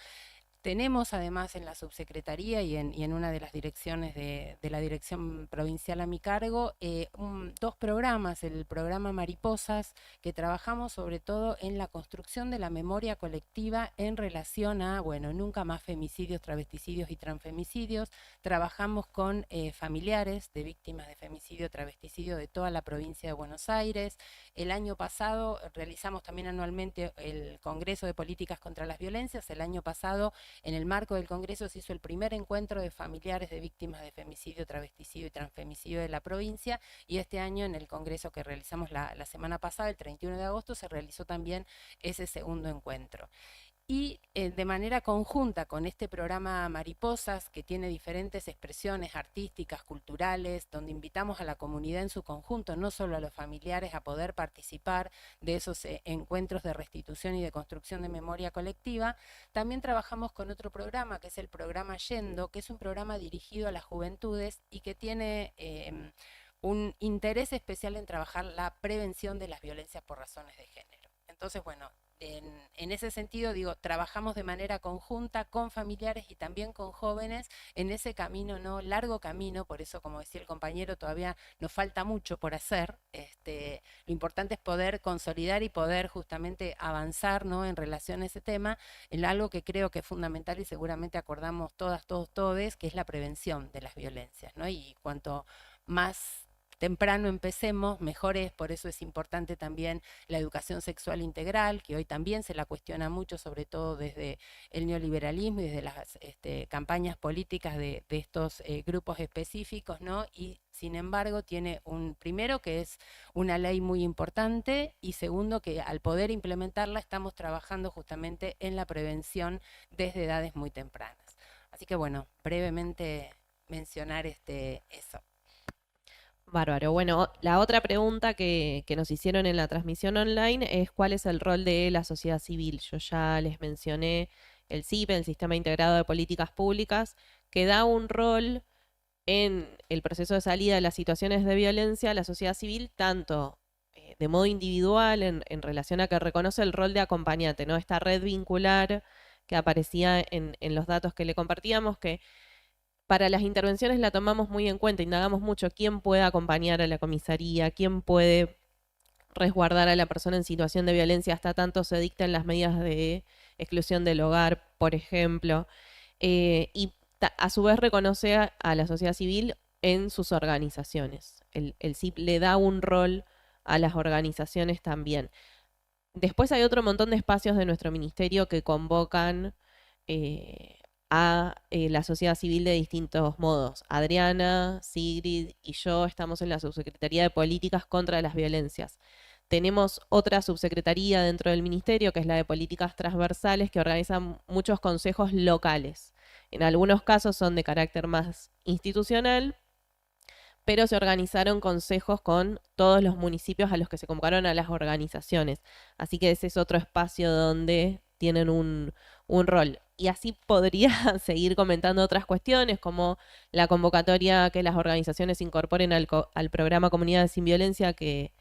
Tenemos además en la subsecretaría y en una de las direcciones de la dirección provincial a mi cargo, 2 programas, el programa Mariposas, que trabajamos sobre todo en la construcción de la memoria colectiva en relación a, bueno, nunca más femicidios, travesticidios y transfemicidios. Trabajamos con familiares de víctimas de femicidio, travesticidio de toda la provincia de Buenos Aires. El año pasado realizamos también anualmente el Congreso de Políticas contra las Violencias. El año pasado en el marco del Congreso se hizo el primer encuentro de familiares de víctimas de femicidio, travesticidio y transfemicidio de la provincia, y este año en el Congreso que realizamos la semana pasada, el 31 de agosto, se realizó también ese segundo encuentro. Y de manera conjunta con este programa Mariposas, que tiene diferentes expresiones artísticas, culturales, donde invitamos a la comunidad en su conjunto, no solo a los familiares, a poder participar de esos encuentros de restitución y de construcción de memoria colectiva, también trabajamos con otro programa, que es el programa Yendo, que es un programa dirigido a las juventudes y que tiene un interés especial en trabajar la prevención de las violencias por razones de género. Entonces, bueno, en ese sentido, digo, trabajamos de manera conjunta con familiares y también con jóvenes en ese camino, ¿no? Largo camino, por eso, como decía el compañero, todavía nos falta mucho por hacer. Lo importante es poder consolidar y poder justamente avanzar, ¿no? En relación a ese tema, en algo que creo que es fundamental y seguramente acordamos todas, todos, todes, que es la prevención de las violencias, ¿no? Y cuanto más temprano empecemos, mejor es. Por eso es importante también la educación sexual integral, que hoy también se la cuestiona mucho, sobre todo desde el neoliberalismo y desde las campañas políticas de estos grupos específicos, ¿no? Y sin embargo tiene primero que es una ley muy importante, y segundo que al poder implementarla estamos trabajando justamente en la prevención desde edades muy tempranas. Así que bueno, brevemente mencionar eso. Bárbaro. Bueno, la otra pregunta que nos hicieron en la transmisión online es cuál es el rol de la sociedad civil. Yo ya les mencioné el SIP, el Sistema Integrado de Políticas Públicas, que da un rol en el proceso de salida de las situaciones de violencia a la sociedad civil, tanto de modo individual en relación a que reconoce el rol de acompañante, ¿no? Esta red vincular que aparecía en los datos que le compartíamos, que para las intervenciones la tomamos muy en cuenta, indagamos mucho quién puede acompañar a la comisaría, quién puede resguardar a la persona en situación de violencia hasta tanto se dicten las medidas de exclusión del hogar, por ejemplo, y a su vez reconoce a la sociedad civil en sus organizaciones. El SIP le da un rol a las organizaciones también. Después hay otro montón de espacios de nuestro ministerio que convocan a la sociedad civil de distintos modos. Adriana, Sigrid y yo estamos en la Subsecretaría de Políticas contra las Violencias. Tenemos otra subsecretaría dentro del ministerio, que es la de Políticas Transversales, que organiza muchos consejos locales. En algunos casos son de carácter más institucional, pero se organizaron consejos con todos los municipios a los que se convocaron a las organizaciones. Así que ese es otro espacio donde tienen un rol. Y así podría seguir comentando otras cuestiones, como la convocatoria que las organizaciones incorporen al programa Comunidades sin Violencia que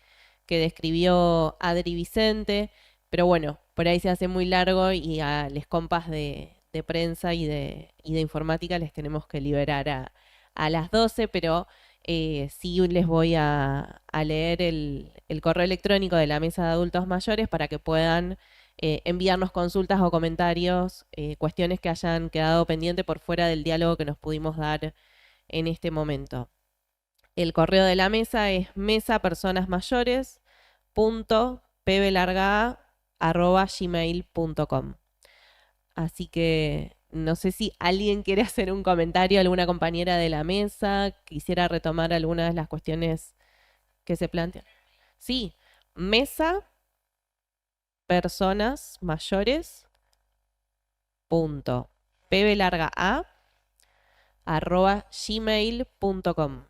describió Adri Vicente. Pero bueno, por ahí se hace muy largo y a les compas de prensa y de informática les tenemos que liberar a las 12, pero sí les voy a leer el correo electrónico de la Mesa de Adultos Mayores para que puedan enviarnos consultas o comentarios, cuestiones que hayan quedado pendientes por fuera del diálogo que nos pudimos dar en este momento. El correo de la mesa es mesapersonasmayores.pblarga@gmail.com. Así que no sé si alguien quiere hacer un comentario, alguna compañera de la mesa, quisiera retomar algunas de las cuestiones que se plantean. Sí, mesapersonasmayores.pblarga@gmail.com.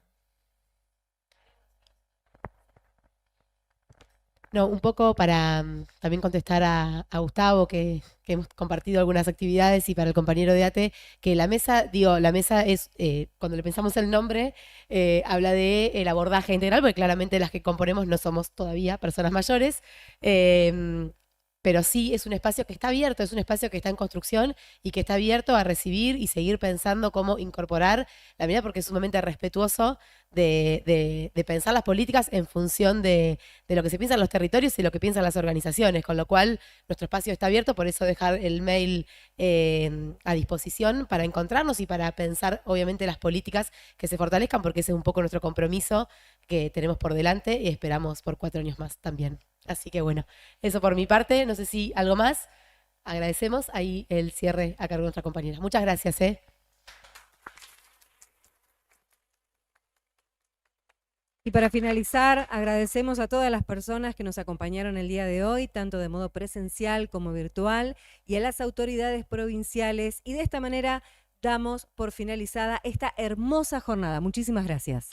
No, un poco para también contestar a Gustavo, que hemos compartido algunas actividades, y para el compañero de ATE, que la mesa es, cuando le pensamos el nombre, habla de el abordaje integral, porque claramente las que componemos no somos todavía personas mayores, pero sí es un espacio que está abierto, es un espacio que está en construcción y que está abierto a recibir y seguir pensando cómo incorporar la mirada, porque es sumamente respetuoso de pensar las políticas en función de lo que se piensa en los territorios y lo que piensan las organizaciones, con lo cual nuestro espacio está abierto, por eso dejar el mail a disposición para encontrarnos y para pensar obviamente las políticas que se fortalezcan, porque ese es un poco nuestro compromiso que tenemos por delante y esperamos por 4 años más también. Así que bueno, eso por mi parte. No sé si algo más. agradecemos. Ahí el cierre a cargo de nuestra compañera. Muchas gracias. Y para finalizar, agradecemos a todas las personas que nos acompañaron el día de hoy, tanto de modo presencial como virtual, y a las autoridades provinciales. Y de esta manera damos por finalizada esta hermosa jornada. Muchísimas gracias.